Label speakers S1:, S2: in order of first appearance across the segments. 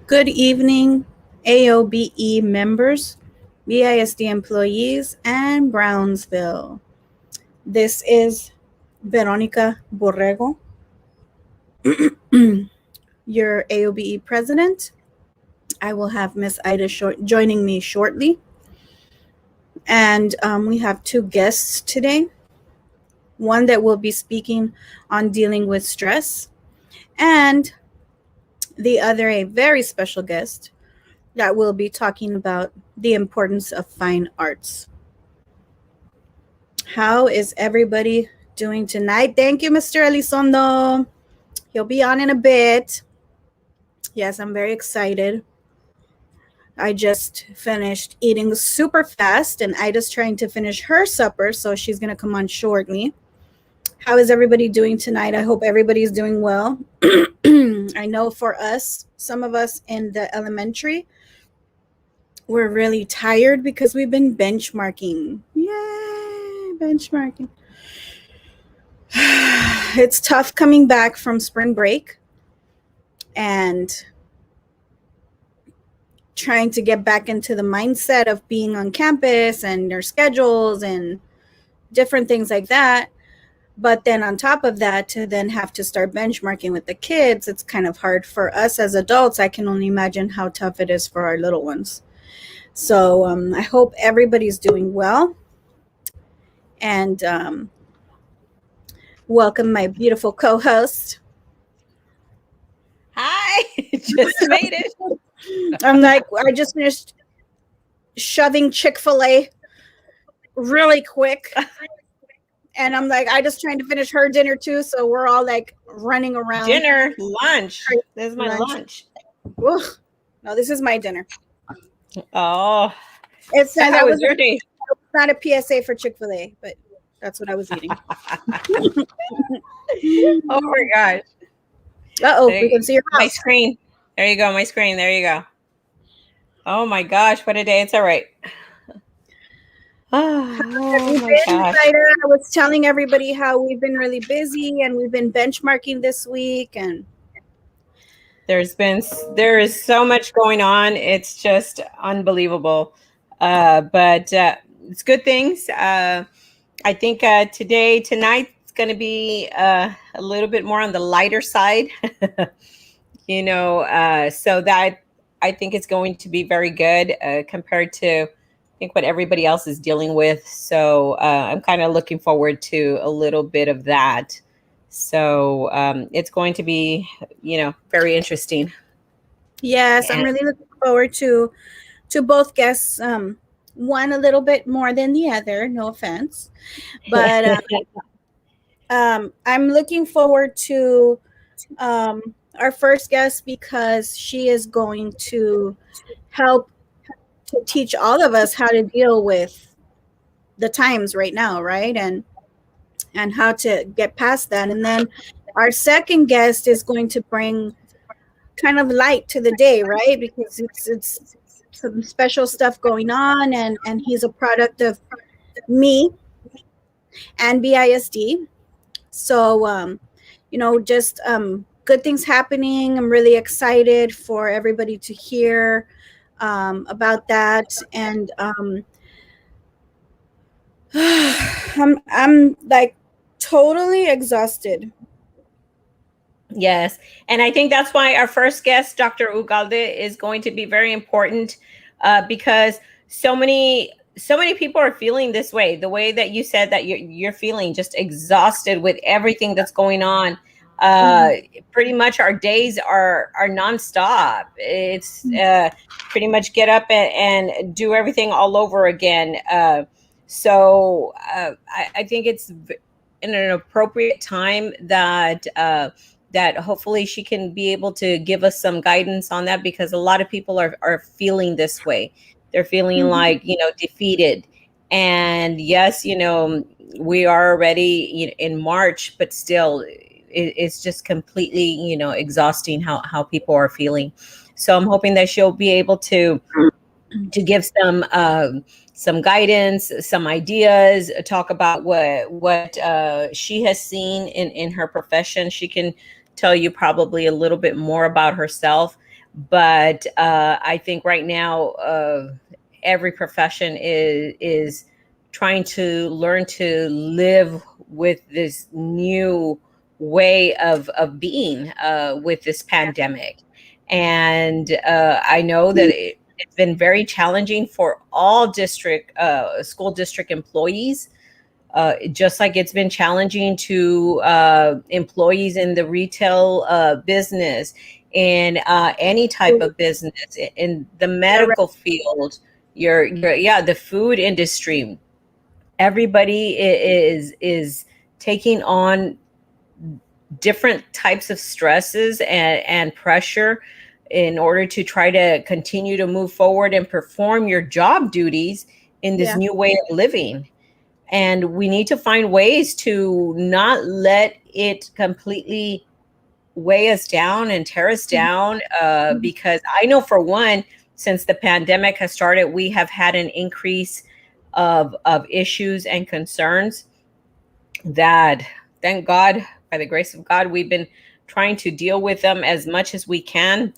S1: Good evening, AOBE members, BISD employees, and Brownsville. This is Veronica Borrego, your AOBE president. I will have Miss Ida joining me shortly. And we have two guests today. One that will be speaking on dealing with stress, and the other, a very special guest that will be talking about the importance of fine arts. How is everybody doing tonight? Thank you, Mr. Elizondo. He'll be on in a bit. Yes, I'm very excited. I just finished eating super fast, and Ida's trying to finish her supper, so she's going to come on shortly. How is everybody doing tonight? I hope everybody's doing well. I know for us, some of us in the elementary, we're really tired because we've been benchmarking. Yay, benchmarking. It's tough coming back from spring break and trying to get back into the mindset of being on campus and their schedules and different things like that. But then on top of that, to then have to start benchmarking with the kids, it's kind of hard for us as adults. I can only imagine how tough it is for our little ones. So I hope everybody's doing well. And welcome my beautiful co-host.
S2: Hi, just made it.
S1: I'm like, I just finished shoving Chick-fil-A really quick. And I'm like, I just trying to finish her dinner too. So we're all like running around.
S2: Dinner, lunch. This is my lunch.
S1: Ooh, no, this is my dinner.
S2: Oh,
S1: it's not,
S2: that was your day.
S1: It's not a PSA for Chick-fil-A, but that's what I was eating.
S2: Oh my gosh.
S1: Uh-oh, we can see your house.
S2: My screen. There you go, my screen. There you go. Oh my gosh, what a day. It's all right. Oh my gosh.
S1: I was telling everybody how we've been really busy and we've been benchmarking this week, and
S2: there is so much going on. It's just unbelievable. But it's good things. I think tonight it's going to be a little bit more on the lighter side, so that I think it's going to be very good compared to I think what everybody else is dealing with. So I'm kind of looking forward to a little bit of that. So it's going to be, very interesting.
S1: Yes, I'm really looking forward to both guests. One a little bit more than the other, no offense, but I'm looking forward to our first guest because she is going to help to teach all of us how to deal with the times right now, right? And how to get past that. And then our second guest is going to bring kind of light to the day, right? Because it's some special stuff going on, and he's a product of me and BISD. So just good things happening. I'm really excited for everybody to hear about that, and I'm like totally exhausted.
S2: Yes. And I think that's why our first guest, Dr. Ugalde, is going to be very important because so many people are feeling this way, the way that you said that you're feeling just exhausted with everything that's going on. Pretty much our days are nonstop. It's pretty much get up and do everything all over again. So I think it's in an appropriate time that hopefully she can be able to give us some guidance on that, because a lot of people are feeling this way. They're feeling like, defeated. And yes, we are already in March, but still it's just completely, exhausting how people are feeling. So I'm hoping that she'll be able to give some guidance, some ideas, talk about what she has seen in her profession. She can tell you probably a little bit more about herself, But I think right now every profession is trying to learn to live with this new way of being with this pandemic. And I know that it's been very challenging for all district school district employees, just like it's been challenging to employees in the retail business, in any type of business, in the
S1: The
S2: medical field, yeah, the food industry. Everybody is taking on different types of stresses and pressure in order to try to continue to move forward and perform your job duties in this
S1: yeah,
S2: new way of living. And we need to find ways to not let it completely weigh us down and tear us down,
S1: mhm,
S2: because I know for one, since the pandemic has started, we have had an increase of issues and concerns that, thank God, by the grace of God, we've been trying to deal with them as much as we can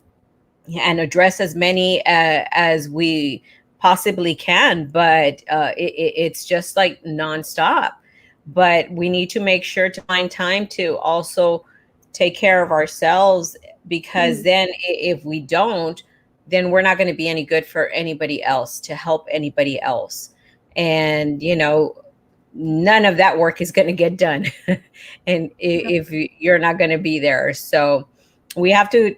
S2: and address as many as we possibly can. But it's just like nonstop. But we need to make sure to find time to also take care of ourselves, because
S1: mhm,
S2: then if we don't, then we're not going to be any good for anybody else to help anybody else. And none of that work is going to get done and if you're not going to be there. So we have to,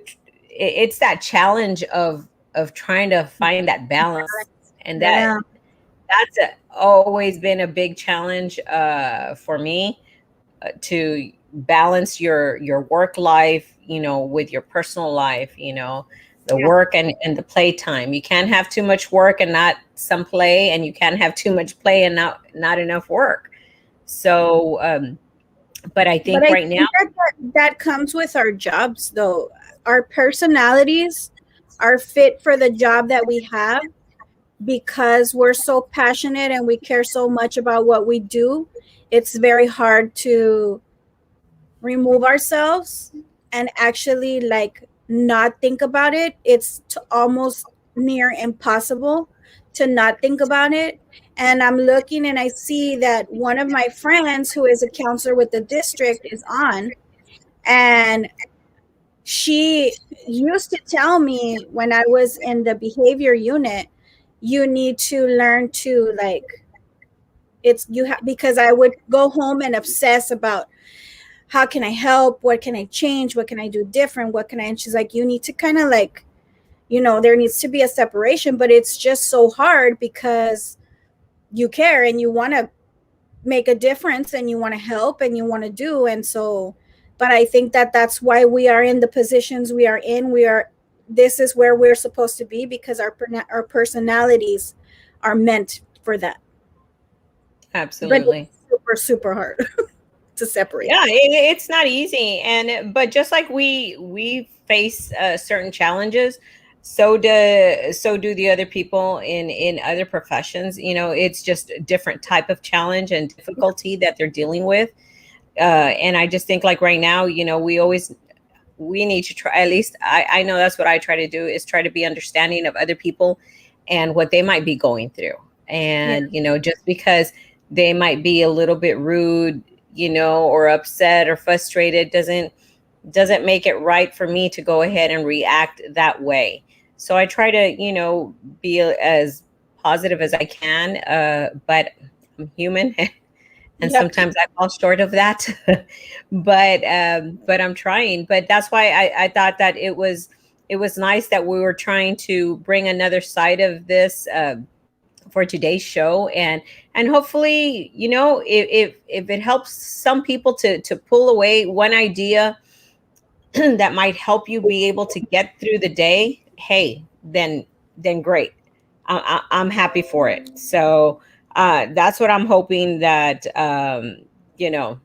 S2: it's that challenge of trying to find that balance. And
S1: yeah,
S2: that's always been a big challenge for me, to balance your work life, with your personal life, the
S1: yeah.
S2: work and the play time. You can't have too much work and not some play, and you can't have too much play and not enough work. So but I
S1: But
S2: think
S1: I
S2: right now.
S1: think that comes with our jobs, though. Our personalities are fit for the job that we have because we're so passionate and we care so much about what we do. It's very hard to remove ourselves and actually like not think about it. It's almost near impossible to not think about it. And I'm looking and I see that one of my friends who is a counselor with the district is on, and she used to tell me when I was in the behavior unit, you need to learn to like, it's you have, because I would go home and obsess about how can I help, what can I change, what can I do different, what can I, and she's like, you need to kind of like, there needs to be a separation, but it's just so hard because you care and you want to make a difference and you want to help and you want to do. And so, but I think that that's why we are in the positions we are in. This is where we're supposed to be because our personalities are meant for that. But it's
S2: Absolutely.
S1: super super hard to separate.
S2: Yeah, it's not easy. And but just like we face certain challenges, so do the other people in other professions. It's just a different type of challenge and difficulty that they're dealing with. And I just think, like, right now, we need to try, at least I know that's what I try to do, is try to be understanding of other people and what they might be going through.
S1: Yeah.
S2: And just because they might be a little bit rude, or upset or frustrated, doesn't make it right for me to go ahead and react that way. So I try to be as positive as I can, but I'm human and
S1: Yep.
S2: sometimes I fall short of that. But I'm trying. But that's why I thought that it was nice that we were trying to bring another side of this for today's show. And hopefully, if it helps some people to pull away one idea that might help you be able to get through the day, hey, then great. I'm happy for it. So that's what I'm hoping that you know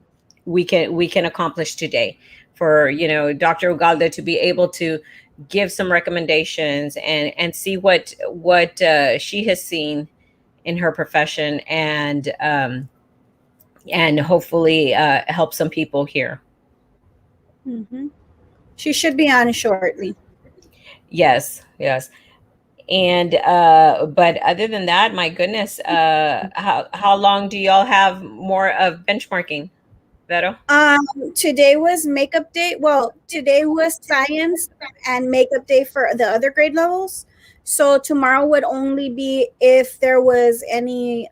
S2: we can accomplish today, for Dr. Ugalde to be able to give some recommendations and see what she has seen in her profession, and hopefully help some people here.
S1: Hmm. She should be on shortly.
S2: Yes, yes. And but other than that, my goodness, how long do y'all have more of benchmarking, Vero?
S1: Today was makeup day. Well, today was science and makeup day for the other grade levels. So tomorrow would only be if there was any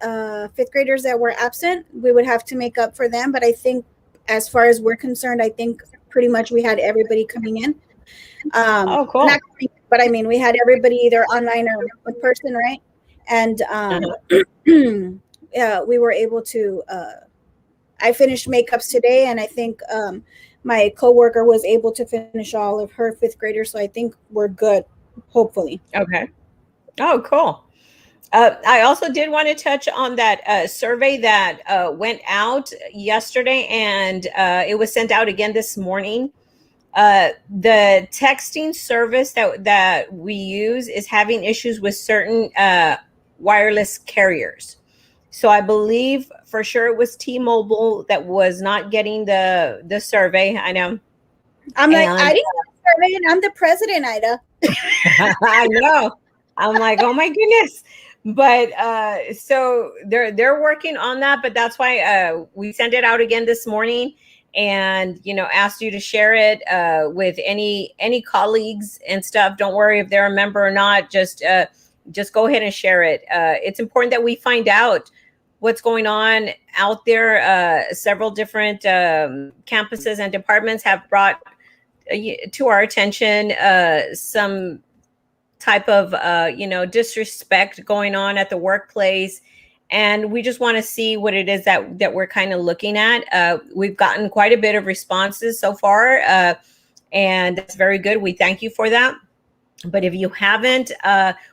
S1: fifth graders that were absent, we would have to make up for them. But I think, as far as we're concerned, I think pretty much we had everybody coming in.
S2: Oh,
S1: Not
S2: cool.
S1: coming, but I mean, we had everybody either online or in person, right? And
S2: Uh-huh.
S1: yeah, we were able to. I finished makeups today, and I think my coworker was able to finish all of her fifth graders. So I think we're good, hopefully.
S2: Okay. Oh, cool. I also did want to touch on that survey that went out yesterday, and it was sent out again this morning. The texting service that we use is having issues with certain wireless carriers. So I believe for sure it was T-Mobile that was not getting the survey. I know,
S1: I'm like, I
S2: and
S1: didn't get a survey, and I'm the president, Ida.
S2: I know. I'm like, oh my goodness. But so they're working on that, but that's why we sent it out again this morning, and asked you to share it with any colleagues and stuff. Don't worry if they're a member or not. Just go ahead and share it. It's important that we find out what's going on out there. Several different campuses and departments have brought to our attention some type of disrespect going on at the workplace, and we just want to see what it is that we're kind of looking at. We've gotten quite a bit of responses so far, and that's very good. We thank you for that. But if you haven't,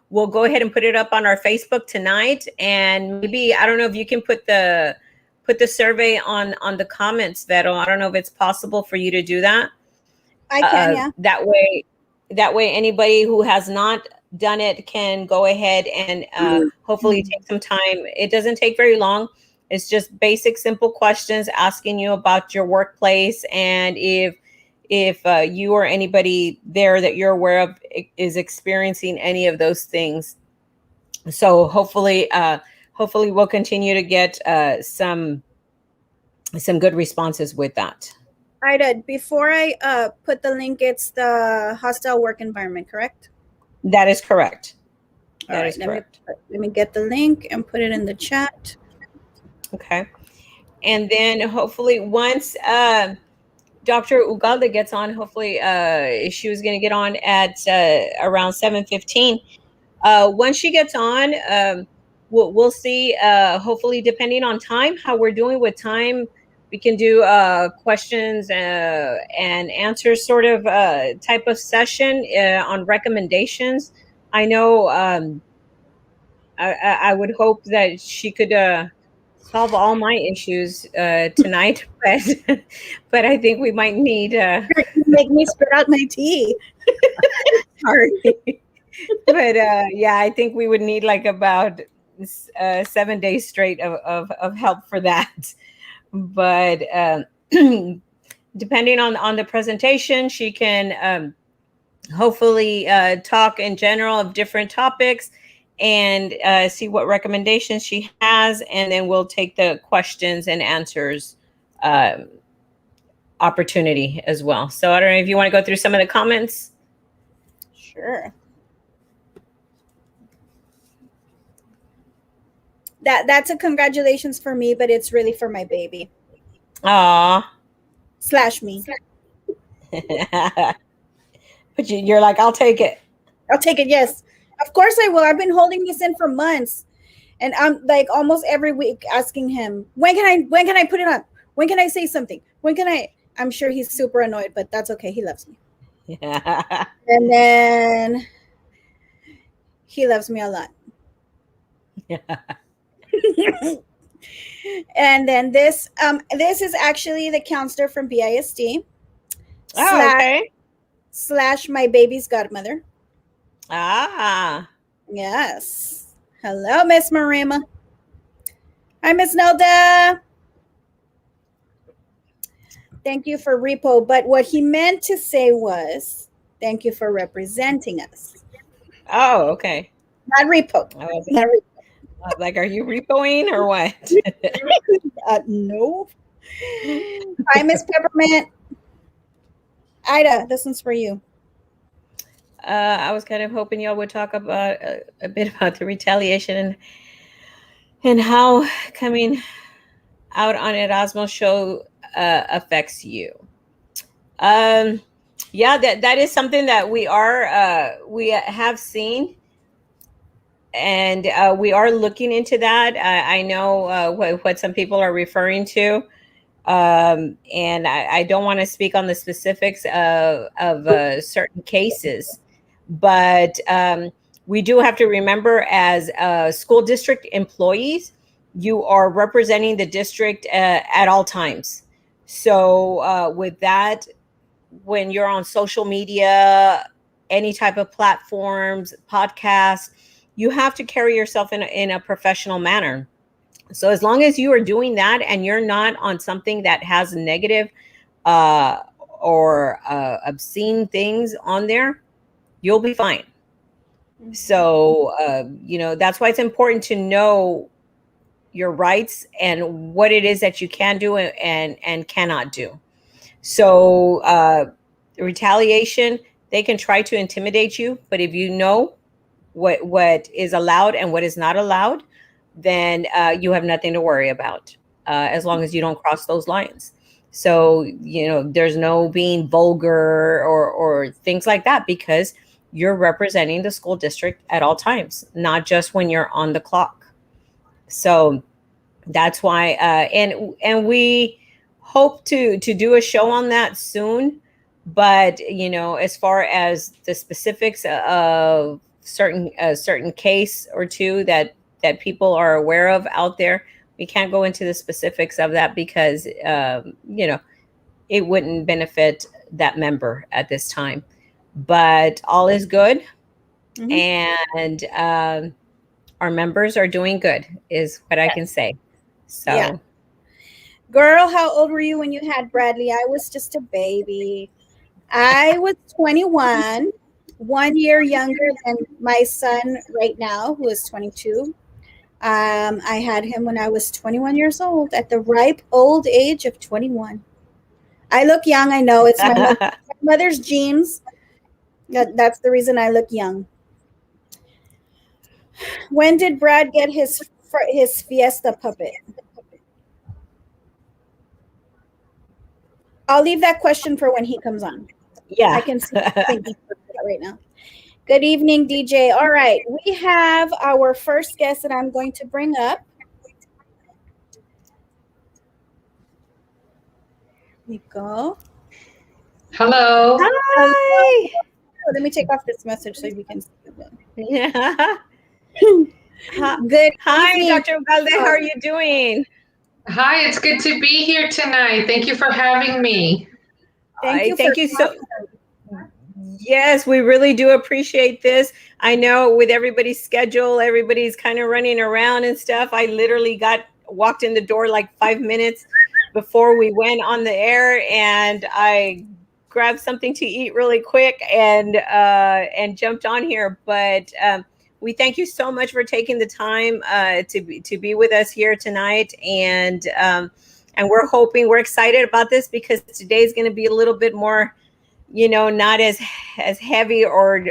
S2: we'll go ahead and put it up on our Facebook tonight, and maybe, I don't know if you can put the survey on the comments, Vero. I don't know if it's possible for you to do that.
S1: I can, yeah.
S2: That way anybody who has not done it can go ahead and hopefully take some time. It doesn't take very long. It's just basic simple questions asking you about your workplace, and if you or anybody there that you're aware of is experiencing any of those things. So hopefully we'll continue to get some good responses with that.
S1: Ida, before I put the link, it's the hostile work environment, correct?
S2: That is correct.
S1: All
S2: That
S1: right,
S2: is correct.
S1: let me get the link and put it in the chat.
S2: Okay. And then hopefully once Dr. Ugalde gets on, hopefully she was going to get on at around 7:15. Once she gets on, we'll see. Hopefully, depending on time, how we're doing with time, we can do questions and answers sort of type of session on recommendations. I know I would hope that she could solve all my issues tonight, but but I think we might need.
S1: You make me spit out my tea.
S2: Sorry, but yeah, I think we would need like about 7 days straight of help for that. But depending on the presentation, she can hopefully talk in general of different topics and see what recommendations she has, and then we'll take the questions and answers um, opportunity as well. So I don't know if you want to go through some of the comments.
S1: Sure. That's a congratulations for me, but it's really for my baby
S2: Aw.
S1: / me.
S2: But you're like, I'll take it.
S1: I'll take it. Yes, of course I will. I've been holding this in for months, and I'm like almost every week asking him, when can I put it on? When can I say something? When can I? I'm sure he's super annoyed, but that's okay. He loves me.
S2: Yeah.
S1: And then he loves me a lot. And then this is actually the counselor from BISD
S2: Oh, okay.
S1: / my baby's godmother.
S2: Ah.
S1: Yes. Hello, Miss Marima. Hi, Miss Nelda. Thank you for repo. But what he meant to say was Thank you for representing us.
S2: Oh, okay.
S1: Not repo.
S2: I was
S1: Not
S2: like, are you repoing or what?
S1: no. Hi, Miss Peppermint. Ida, this one's for you.
S2: I was kind of hoping y'all would talk about a bit about the retaliation and how coming out on Erasmus show affects you. Um, yeah, that is something that we have seen, and we are looking into that. I know what some people are referring to, and I don't want to speak on the specifics of certain cases, but we do have to remember, as school district employees, you are representing the district at all times. So with that, when you're on social media, any type of platforms, podcasts, you have to carry yourself in a professional manner. So as long as you are doing that and you're not on something that has negative uh, or obscene things on there, you'll be fine. So that's why it's important to know your rights and what it is that you can do and cannot do. So retaliation, they can try to intimidate you, but if you know what is allowed and what is not allowed, then you have nothing to worry about, as long as you don't cross those lines. So there's no being vulgar or things like that, because you're representing the school district at all times, not just when you're on the clock. So that's why, and we hope to do a show on that soon. But as far as the specifics of certain case or two that people are aware of out there, we can't go into the specifics of that, because it wouldn't benefit that member at this time. But all is good. And our members are doing good, is what I can say. So
S1: Yeah. Girl, how old were you when you had Bradley? I was just a baby. I was 21, 1 year younger than my son right now, who is 22. I had him when I was 21 years old, at the ripe old age of 21. I look young. I know it's my mother's genes. That's the reason I look young. When did Brad get his Fiesta puppet? I'll leave that question for when he comes on.
S2: Yeah.
S1: I can see thinking right now. Good evening, DJ. All right, we have our first guest that I'm going to bring up. Here we go.
S3: Hello.
S2: Hi.
S1: Let me take off this message so we can see it.
S2: Yeah.
S1: Good
S2: Hi,
S1: evening.
S2: Dr. Ugalde. How are you doing?
S3: Hi, it's good to be here tonight. Thank you for having me.
S2: Thank you so. Yes, we really do appreciate this. I know with everybody's schedule, everybody's kind of running around and stuff. I literally walked in the door like 5 minutes before we went on the air, and I grabbed something to eat really quick and jumped on here. But we thank you so much for taking the time to be with us here tonight, and we're excited about this, because today is going to be a little bit more, not as heavy or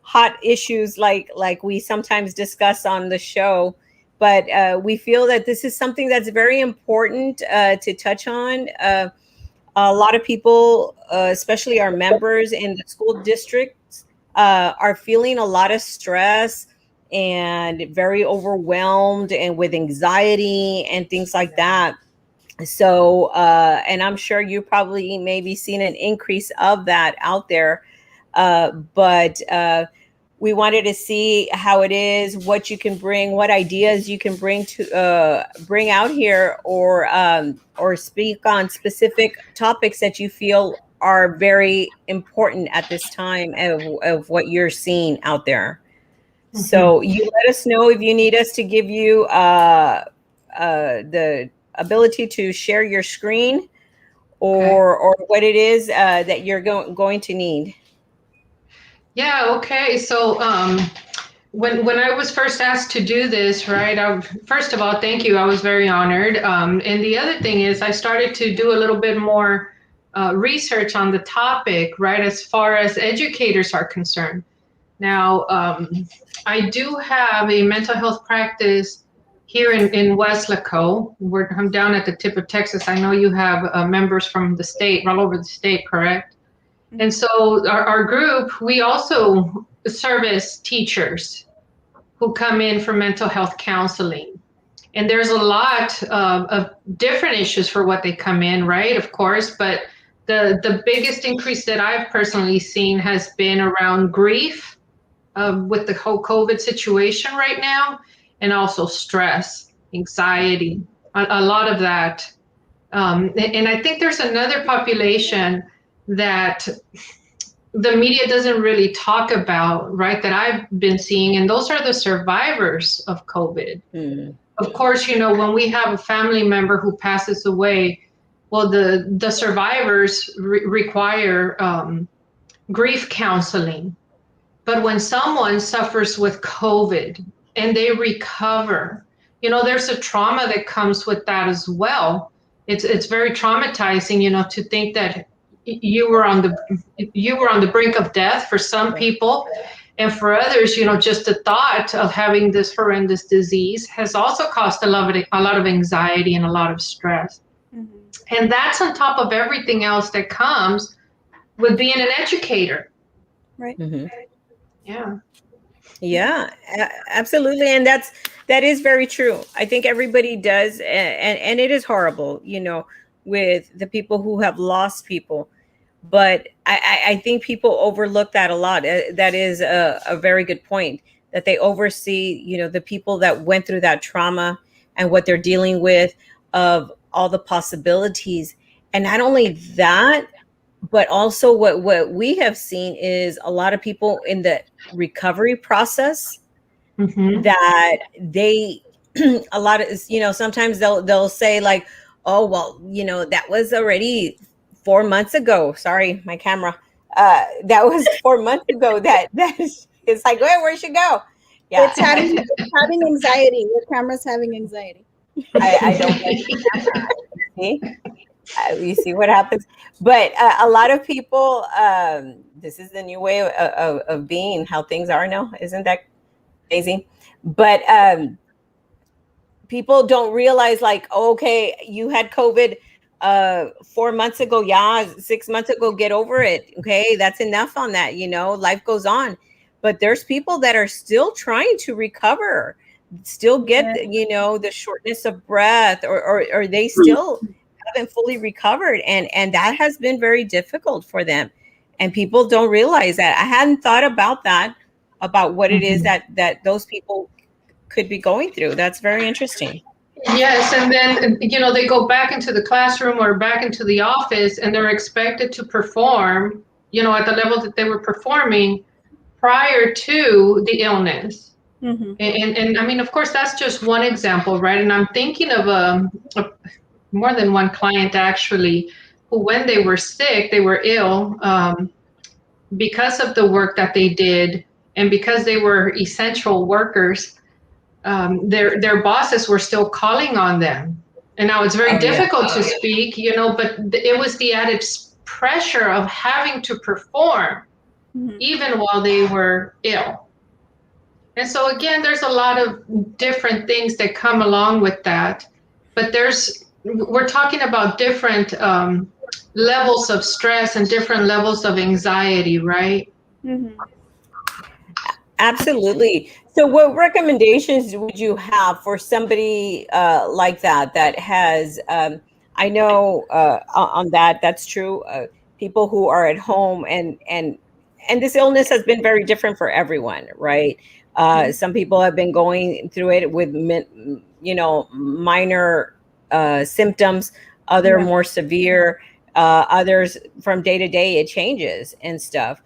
S2: hot issues like we sometimes discuss on the show. But we feel that this is something that's very important to touch on. A lot of people, especially our members in the school districts, are feeling a lot of stress and very overwhelmed and with anxiety and things like that. So and I'm sure you probably maybe seen an increase of that out there, but we wanted to see how it is, what you can bring, what ideas you can bring to bring out here, or speak on specific topics that you feel are very important at this time of what you're seeing out there. So you let us know if you need us to give you the ability to share your screen,
S3: Okay.
S2: or what it is that you're going to need.
S3: Yeah, okay. So when I was first asked to do this, right, first of all, thank you. I was very honored. And the other thing is I started to do a little bit more research on the topic, right, as far as educators are concerned. Now, I do have a mental health practice here in Weslaco. I'm down at the tip of Texas. I know you have members from the state, all over the state, correct? And so our group, we also service teachers who come in for mental health counseling. And there's a lot of different issues for what they come in, right? Of course, but the biggest increase that I've personally seen has been around grief with the whole COVID situation right now, and also stress, anxiety, a lot of that. And I think there's another population that the media doesn't really talk about, right, that I've been seeing, and those are the survivors of COVID.
S2: Mm.
S3: Of course, when we have a family member who passes away, well, the survivors require grief counseling. But when someone suffers with COVID and they recover, there's a trauma that comes with that as well. It's very traumatizing, to think that you were on the brink of death for some people, and for others, just the thought of having this horrendous disease has also caused a lot of anxiety and a lot of stress. Mm-hmm. And that's on top of everything else that comes with being an educator.
S1: Right.
S2: Mm-hmm.
S3: Yeah.
S2: Yeah, absolutely. And that is very true. I think everybody does. And it is horrible, with the people who have lost people. But I think people overlook that a lot. That is a very good point, that they oversee, the people that went through that trauma and what they're dealing with, of all the possibilities. And not only that, but also what we have seen is a lot of people in the recovery process,
S3: Mm-hmm.
S2: that they a lot of, sometimes they'll say like, oh well, that was already 4 months ago. Sorry, my camera. That was 4 months ago. That is, it's like, where'd she go? Yeah.
S1: It's having anxiety. Your camera's having anxiety.
S2: I don't like the camera. See? You see what happens. But a lot of people, this is the new way of being, how things are now. Isn't that crazy? But people don't realize, like, okay, you had COVID 4 months ago. Yeah, 6 months ago, get over it. Okay, that's enough on that. Life goes on. But there's people that are still trying to recover, still get, the shortness of breath, or they still haven't fully recovered, and that has been very difficult for them. And people don't realize that. I hadn't thought about that, about what it is that those people could be going through. That's very interesting.
S3: Yes, and then they go back into the classroom or back into the office, and they're expected to perform, at the level that they were performing prior to the illness. Mm-hmm. And I mean, of course, that's just one example, right? And I'm thinking of more than one client actually, who, when they were sick, they were ill, because of the work that they did, and because they were essential workers. Their bosses were still calling on them, and now it's very difficult to speak, but it was the added pressure of having to perform, even while they were ill. And so again, there's a lot of different things that come along with that, but we're talking about different levels of stress and different levels of anxiety, right?
S2: Mm-hmm. Absolutely. So what recommendations would you have for somebody like that has, I know on that's true, people who are at home, and this illness has been very different for everyone, right? Some people have been going through it with, minor symptoms, other more severe, others from day to day, it changes and stuff.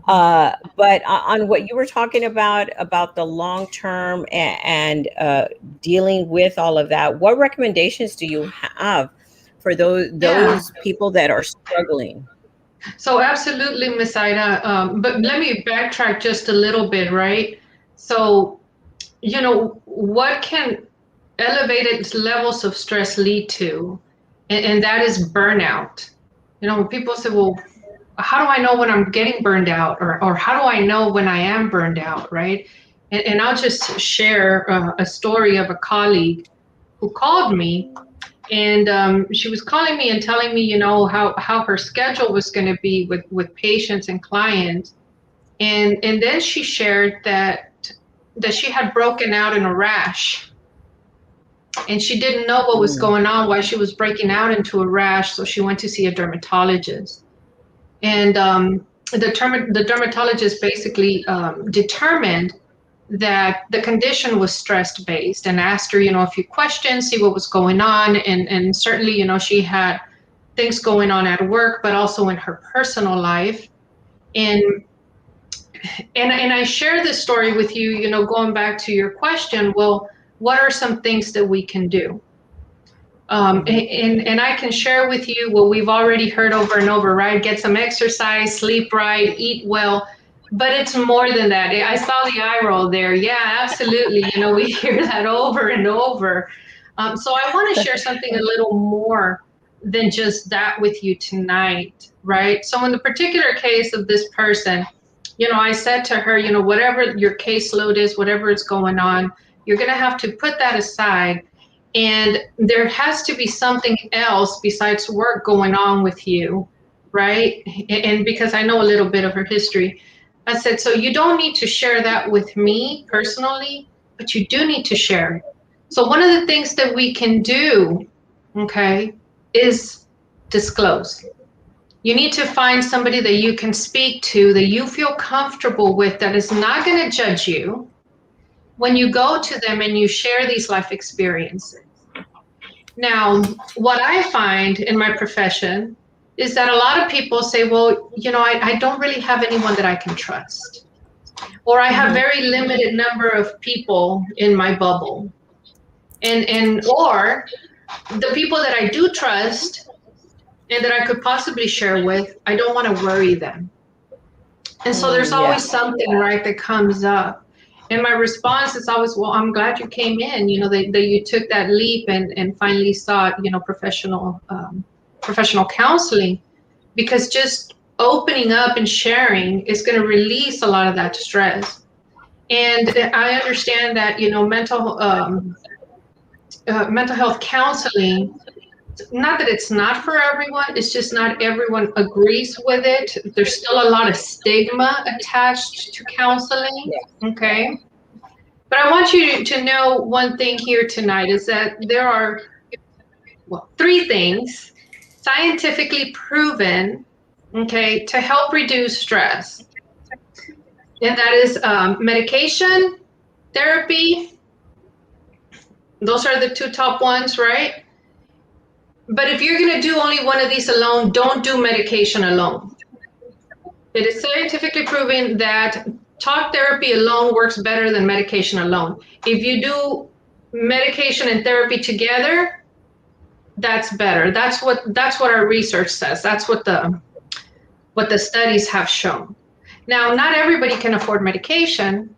S2: But on what you were talking about the long term and dealing with all of that, what recommendations do you have for those
S1: Yeah.
S2: people that are struggling.
S3: So absolutely, Miss Ida. But let me backtrack just a little bit, right? So, what can elevated levels of stress lead to? And that is burnout. When people say, well, how do I know when I'm getting burned out? Or how do I know when I am burned out, right? And I'll just share a story of a colleague who called me, and she was calling me and telling me, how her schedule was going to be with patients and clients. And then she shared that she had broken out in a rash, and she didn't know what was going on, why she was breaking out into a rash. So she went to see a dermatologist. And the dermatologist basically determined that the condition was stress based, and asked her, a few questions, see what was going on. And certainly, she had things going on at work, but also in her personal life. And I share this story with you, going back to your question, well, what are some things that we can do? And I can share with you what we've already heard over and over, right? Get some exercise, sleep right, eat well. But it's more than that. I saw the eye roll there. Yeah, absolutely. We hear that over and over. So I want to share something a little more than just that with you tonight, right? So in the particular case of this person, I said to her, whatever your caseload is, whatever is going on, you're going to have to put that aside. And there has to be something else besides work going on with you, right? And because I know a little bit of her history, I said, so you don't need to share that with me personally, but you do need to share it. So one of the things that we can do, okay, is disclose. You need to find somebody that you can speak to, that you feel comfortable with, that is not going to judge you when you go to them and you share these life experiences. Now, what I find in my profession is that a lot of people say, well, I don't really have anyone that I can trust, or I have very limited number of people in my bubble. Or the people that I do trust and that I could possibly share with, I don't want to worry them. And so there's always something, right, that comes up. And my response is always, well, I'm glad you came in, that you took that leap and finally sought, professional counseling, because just opening up and sharing is going to release a lot of that stress. And I understand that, mental health counseling, not that it's not for everyone, it's just not everyone agrees with it. There's still a lot of stigma attached to counseling, okay? But I want you to know one thing here tonight is that there are, three things scientifically proven, okay, to help reduce stress. And that is medication, therapy. Those are the two top ones, right? But if you're going to do only one of these alone, don't do medication alone. It is scientifically proven that talk therapy alone works better than medication alone. If you do medication and therapy together, that's better. That's what our research says. That's what the studies have shown. Now, not everybody can afford medication,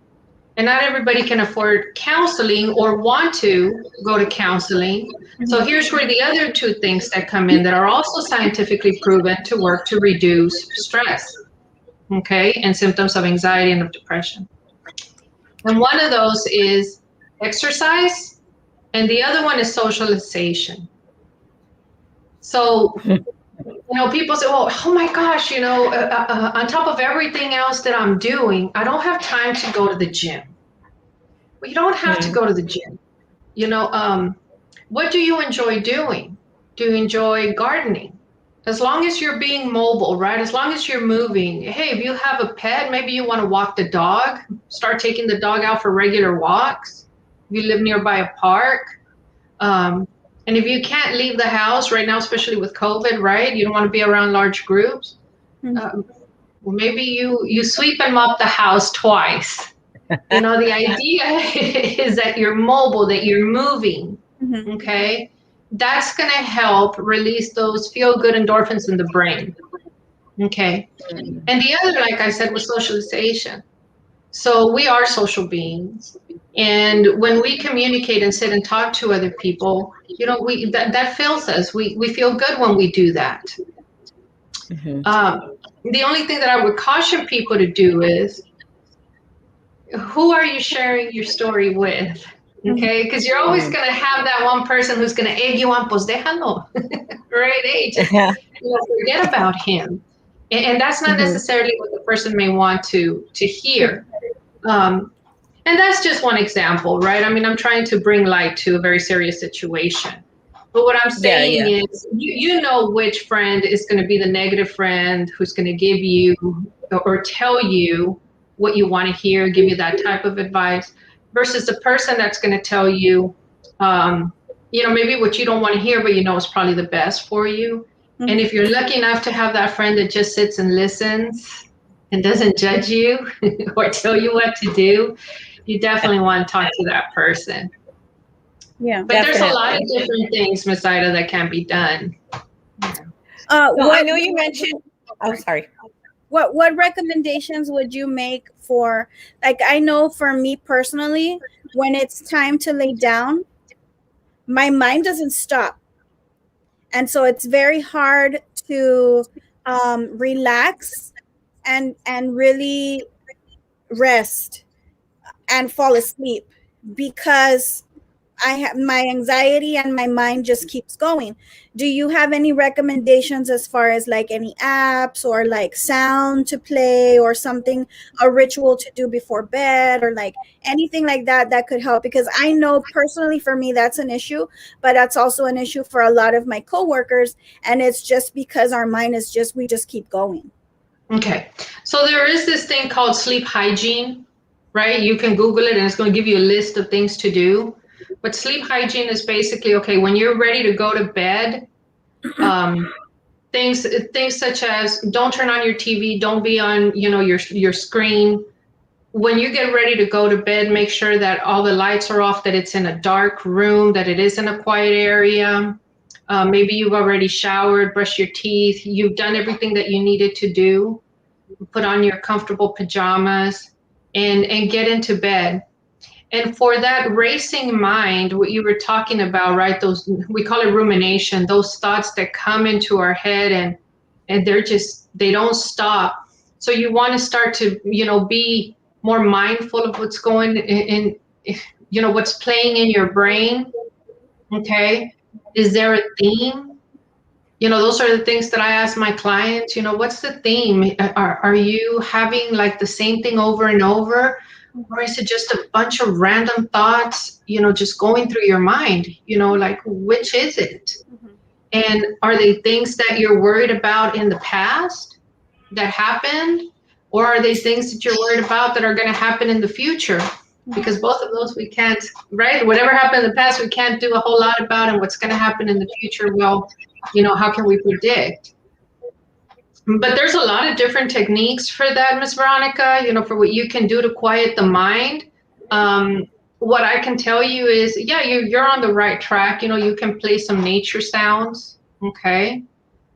S3: and not everybody can afford counseling or want to go to counseling. So here's where the other two things that come in that are also scientifically proven to work to reduce stress, okay, and symptoms of anxiety and of depression. And one of those is exercise, and the other one is socialization. So, people say, well, oh my gosh, on top of everything else that I'm doing, I don't have time to go to the gym. Well, you don't have to go to the gym. What do you enjoy doing? Do you enjoy gardening? As long as you're being mobile, right? As long as you're moving. Hey, if you have a pet, maybe you want to walk the dog, start taking the dog out for regular walks. If you live nearby a park. And if you can't leave the house right now, especially with COVID, right? You don't want to be around large groups. Well, maybe you sweep and mop the house twice. The idea is that you're mobile, that you're moving, okay? that's going to help release those feel-good endorphins in the brain. Okay. And the other, like I said, was socialization. So we are social beings. And when we communicate and sit and talk to other people, that fills us. We feel good when we do that. The only thing that I would caution people to do is, who are you sharing your story with? Okay, because you're always going to have that one person who's going to egg you on, pues déjalo, right? Hey, just forget about him. And that's not necessarily what the person may want to hear. And that's just one example, right? I mean, I'm trying to bring light to a very serious situation. But what I'm saying is, you know which friend is going to be the negative friend who's going to give you or tell you what you want to hear, give you that type of advice, versus the person that's going to tell you, maybe what you don't want to hear, but is probably the best for you. Mm-hmm. And if you're lucky enough to have that friend that just sits and listens and doesn't judge you or tell you what to do, you definitely want to talk to that person.
S1: Yeah,
S3: but definitely. There's a lot of different things, Ms. Ida, that can be done.
S2: I know you mentioned. Oh, sorry.
S1: What recommendations would you make for, like, I know for me personally, when it's time to lay down, my mind doesn't stop. And so it's very hard to relax and really rest and fall asleep, because I have my anxiety and my mind just keeps going. Do you have any recommendations as far as like any apps or like sound to play or something, a ritual to do before bed, or like anything like that that could help? Because I know personally for me that's an issue, but that's also an issue for a lot of my coworkers, and it's just because our mind is just, we just keep going.
S3: Okay, so there is this thing called sleep hygiene, right? You can Google it and it's going to give you a list of things to do. But sleep hygiene is basically, okay, when you're ready to go to bed, things such as don't turn on your TV, don't be on, your screen. When you get ready to go to bed, make sure that all the lights are off, that it's in a dark room, that it is in a quiet area. Maybe you've already showered, brushed your teeth, you've done everything that you needed to do. Put on your comfortable pajamas and get into bed. And for that racing mind, what you were talking about, right? Those, we call it rumination, those thoughts that come into our head and they don't stop. So you want to start to, be more mindful of what's going in, what's playing in your brain. Okay. Is there a theme? Those are the things that I ask my clients, what's the theme? Are you having like the same thing over and over? Or is it just a bunch of random thoughts, just going through your mind, like which is it? Mm-hmm. And are they things that you're worried about in the past that happened? Or are they things that you're worried about that are going to happen in the future? Because both of those we can't, right? Whatever happened in the past, we can't do a whole lot about, and what's going to happen in the future, well, how can we predict? But there's a lot of different techniques for that, Ms. Veronica, for what you can do to quiet the mind. What I can tell you is, yeah, you're on the right track. You can play some nature sounds, okay?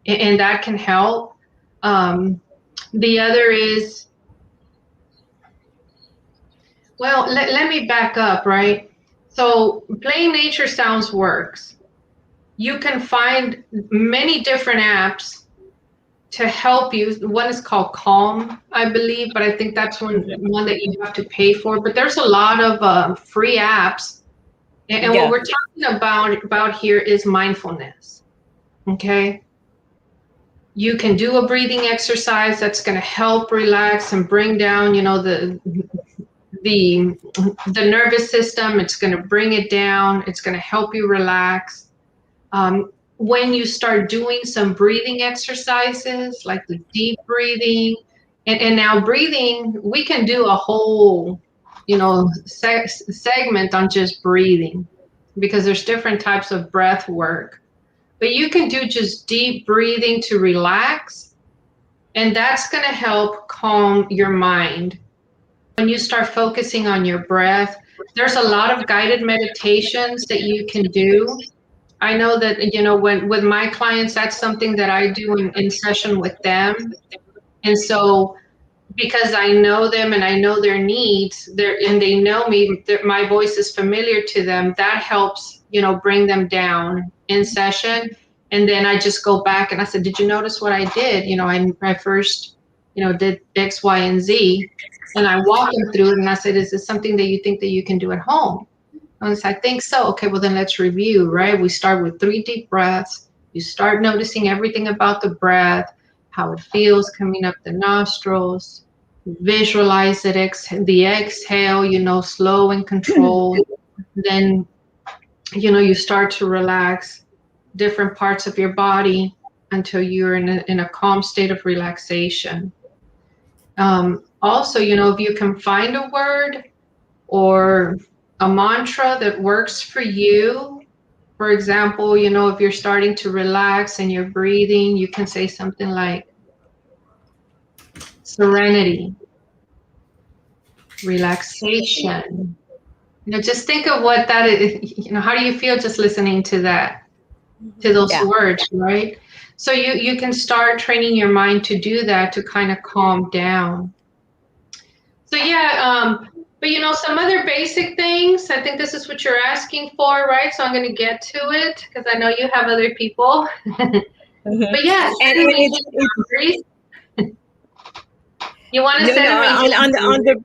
S3: And that can help. The other is, well, let me back up, right? So playing nature sounds works. You can find many different apps to help you. One is called Calm, I believe, but I think that's one that you have to pay for. But there's a lot of free apps. And what we're talking about here is mindfulness, okay? You can do a breathing exercise that's going to help relax and bring down, the nervous system. It's going to bring it down. It's going to help you relax. When you start doing some breathing exercises, like the deep breathing, and now breathing, we can do a whole, segment on just breathing, because there's different types of breath work. But you can do just deep breathing to relax, and that's going to help calm your mind. When you start focusing on your breath, there's a lot of guided meditations that you can do. I know that, when with my clients, that's something that I do in session with them. And so because I know them and I know their needs, and they know me, my voice is familiar to them, that helps, bring them down in session. And then I just go back and I said, did you notice what I did? I first, did X, Y, and Z. And I walked them through it and I said, is this something that you think that you can do at home? And I think so. Okay, well then let's review, right? We start with 3 deep breaths. You start noticing everything about the breath, how it feels coming up the nostrils. Visualize it, the exhale, slow and controlled. Then, you start to relax different parts of your body until you're in a calm state of relaxation. Also, if you can find a word or a mantra that works for you. For example, if you're starting to relax and you're breathing, you can say something like serenity, relaxation. Just think of what that is. How do you feel just listening to that, to those
S2: Yeah.
S3: words, right? So you can start training your mind to do that, to kind of calm down. So yeah, but some other basic things, I think this is what you're asking for, right? So I'm going to get to it because I know you have other people. But yeah, set and maintain boundaries. You want to set and maintain
S2: on
S3: boundaries.
S2: the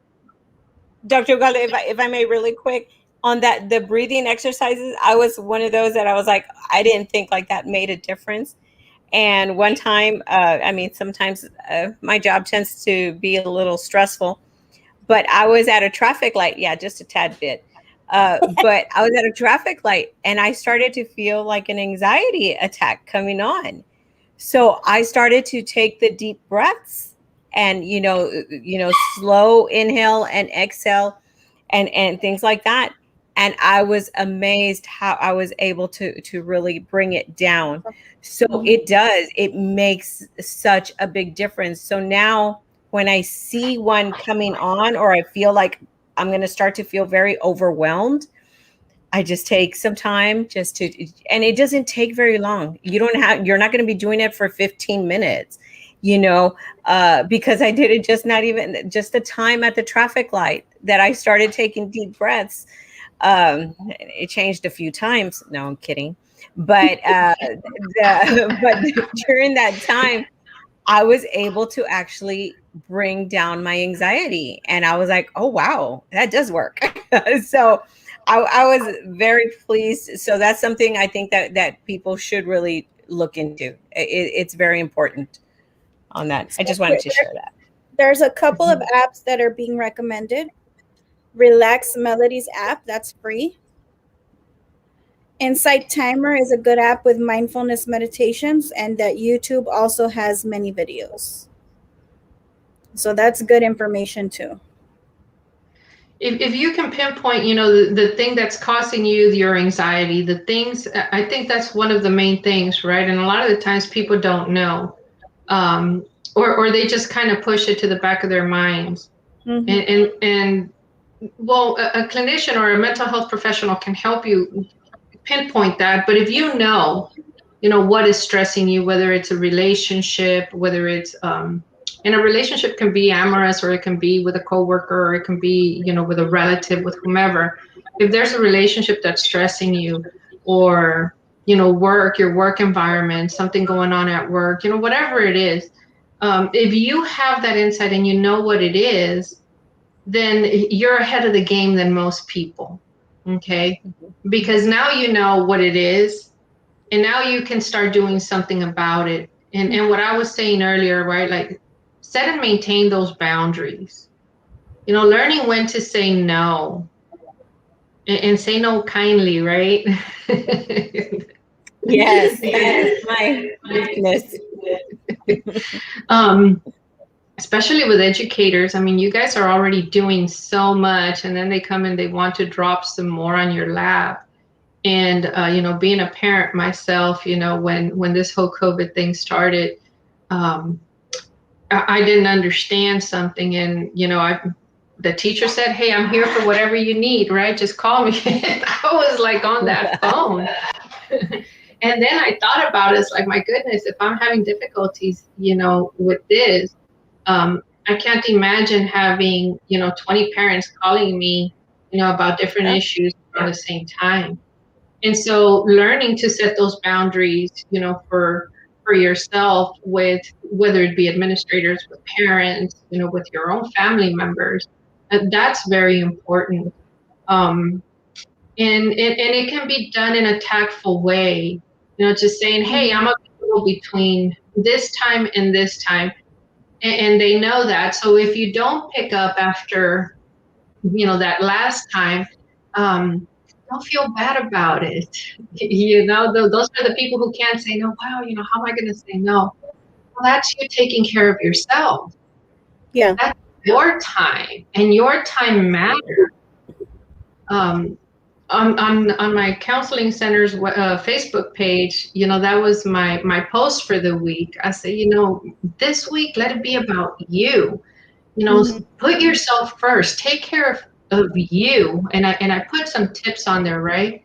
S2: Dr. Ugalde, if I may, really quick, on that, the breathing exercises, I was one of those that I was like, I didn't think like that made a difference. And one time, sometimes my job tends to be a little stressful, but I was at a traffic light. Yeah, just a tad bit. But I was at a traffic light and I started to feel like an anxiety attack coming on. So I started to take the deep breaths and, slow inhale and exhale and things like that. And I was amazed how I was able to really bring it down. So it makes such a big difference. So now when I see one coming on, or I feel like I'm going to start to feel very overwhelmed, I just take some time and it doesn't take very long. You're not going to be doing it for 15 minutes, because I did it just the time at the traffic light that I started taking deep breaths. It changed a few times. No, I'm kidding. But, but during that time, I was able to actually bring down my anxiety. And I was like, oh, wow, that does work. So I was very pleased. So that's something I think that people should really look into. It's very important on that. I just wanted to share that.
S1: There's a couple of apps that are being recommended. Relax Melodies app, that's free. Insight Timer is a good app with mindfulness meditations, and that YouTube also has many videos. So that's good information too.
S3: If you can pinpoint, the thing that's causing you your anxiety, the things, I think that's one of the main things, right? And a lot of the times people don't know, or they just kind of push it to the back of their minds. And well, a clinician or a mental health professional can help you pinpoint that. But if what is stressing you, whether it's a relationship, whether it's and a relationship can be amorous, or it can be with a coworker, or it can be, with a relative, with whomever. If there's a relationship that's stressing you, or, your work environment, something going on at work, whatever it is, if you have that insight and you know what it is, then you're ahead of the game than most people. Okay. Because now you know what it is, and now you can start doing something about it. And what I was saying earlier, right? Like, set and maintain those boundaries. Learning when to say no, and say no kindly, right?
S2: Yes, that's my weakness.
S3: Especially with educators. I mean, you guys are already doing so much, and then they come and they want to drop some more on your lap. And being a parent myself, when this whole COVID thing started, I didn't understand something, and the teacher said, "Hey, I'm here for whatever you need, right? Just call me." I was like on that phone. And then I thought about it, it's like, my goodness, if I'm having difficulties, with this, I can't imagine having, 20 parents calling me, about different issues at the same time. And so learning to set those boundaries, for yourself, with whether it be administrators, with parents, with your own family members, that's very important. Um, and it can be done in a tactful way, just saying, hey, I'm available between this time and this time. And they know that. So if you don't pick up after, that last time, don't feel bad about it. Those are the people who can't say no. Wow, how am I going to say no? Well, that's you taking care of yourself.
S1: Yeah.
S3: That's your time, and your time matters. On my counseling center's Facebook page, that was my post for the week. I say, this week, let it be about you. Put yourself first. Take care of you. And I put some tips on there, right?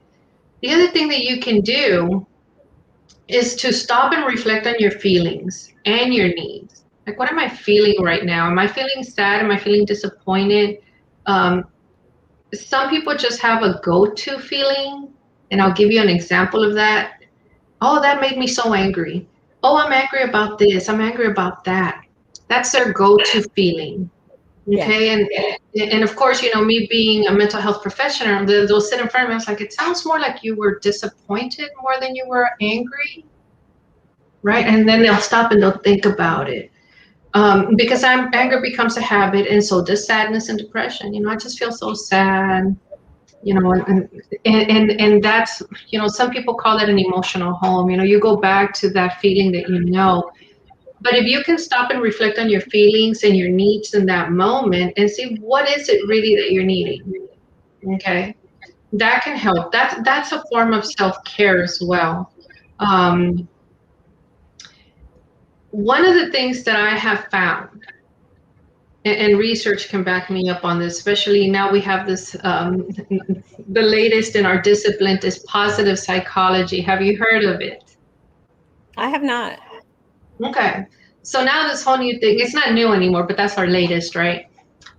S3: The other thing that you can do is to stop and reflect on your feelings and your needs. Like, what am I feeling right now? Am I feeling sad? Am I feeling disappointed? Some people just have a go-to feeling, and I'll give you an example of that. Oh, that made me so angry. Oh, I'm angry about this. I'm angry about that. That's their go-to feeling. Okay. And of course, me being a mental health professional, they'll sit in front of me. I was like, it sounds more like you were disappointed more than you were angry. Right. And then they'll stop and they'll think about it. Because anger becomes a habit, and so does sadness and depression. I just feel so sad, and that's, some people call it an emotional home. You go back to that feeling that But if you can stop and reflect on your feelings and your needs in that moment and see what is it really that you're needing, okay, that can help. That's a form of self-care as well. One of the things that I have found, and research can back me up on this, especially now we have this, the latest in our discipline is positive psychology. Have you heard of it?
S2: I have not.
S3: Okay. So now this whole new thing, it's not new anymore, but that's our latest, right?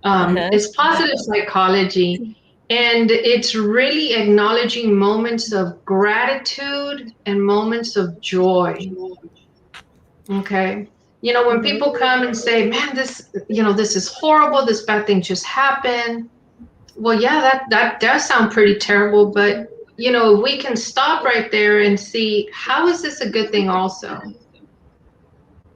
S3: It's positive psychology, and it's really acknowledging moments of gratitude and moments of joy. Okay. When people come and say, man, this is horrible, this bad thing just happened. Well, yeah, that does sound pretty terrible, but we can stop right there and see, how is this a good thing also?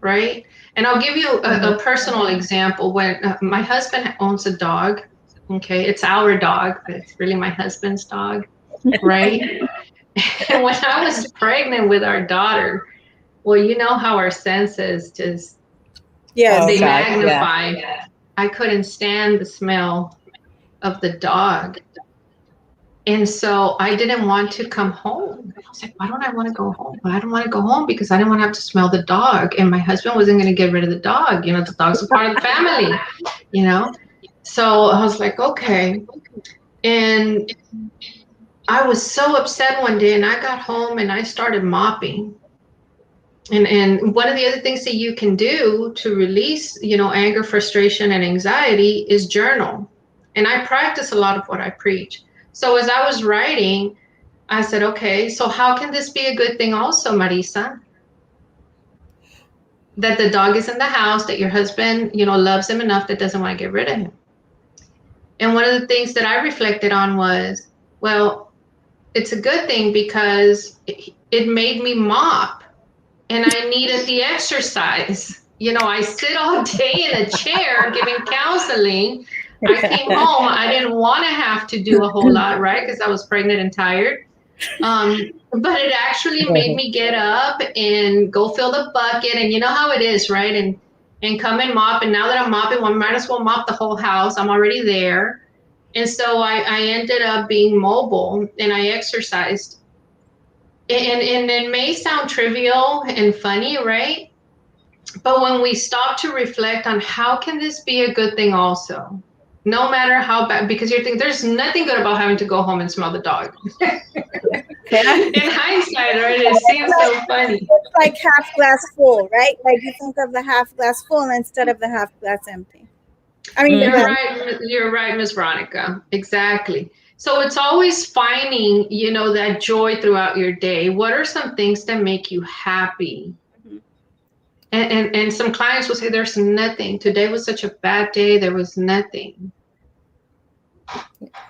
S3: Right? And I'll give you a personal example. When my husband owns a dog, okay, it's our dog, but it's really my husband's dog, right? And when I was pregnant with our daughter, well, you know how our senses just, they magnify. Yeah. I couldn't stand the smell of the dog. And so I didn't want to come home. I was like, why don't I want to go home? But I don't want to go home because I didn't want to have to smell the dog. And my husband wasn't going to get rid of the dog. The dog's a part of the family, So I was like, okay. And I was so upset one day, and I got home and I started mopping. And one of the other things that you can do to release, anger, frustration, and anxiety is journal. And I practice a lot of what I preach. So as I was writing, I said, okay, so how can this be a good thing also, Marisa? That the dog is in the house, that your husband, loves him enough that doesn't want to get rid of him. And one of the things that I reflected on was, well, it's a good thing because it made me mop, and I needed the exercise. I sit all day in a chair giving counseling. I came home. I didn't want to have to do a whole lot, right? Because I was pregnant and tired. But it actually made me get up and go fill the bucket. And you know how it is, right? And come and mop. And now that I'm mopping, well, I might as well mop the whole house. I'm already there. And so I ended up being mobile, and I exercised. And it may sound trivial and funny, right? But when we stop to reflect on how can this be a good thing also, no matter how bad, because you're thinking there's nothing good about having to go home and smell the dog. In hindsight, right? It seems so funny.
S1: It's like half glass full, right? Like you think of the half glass full instead of the half glass empty. I mean,
S3: You're
S2: Mhm.
S3: right. You're right, Miss Veronica. Exactly. So it's always finding, that joy throughout your day. What are some things that make you happy?
S1: Mhm.
S3: And some clients will say, there's nothing. Today was such a bad day. There was nothing.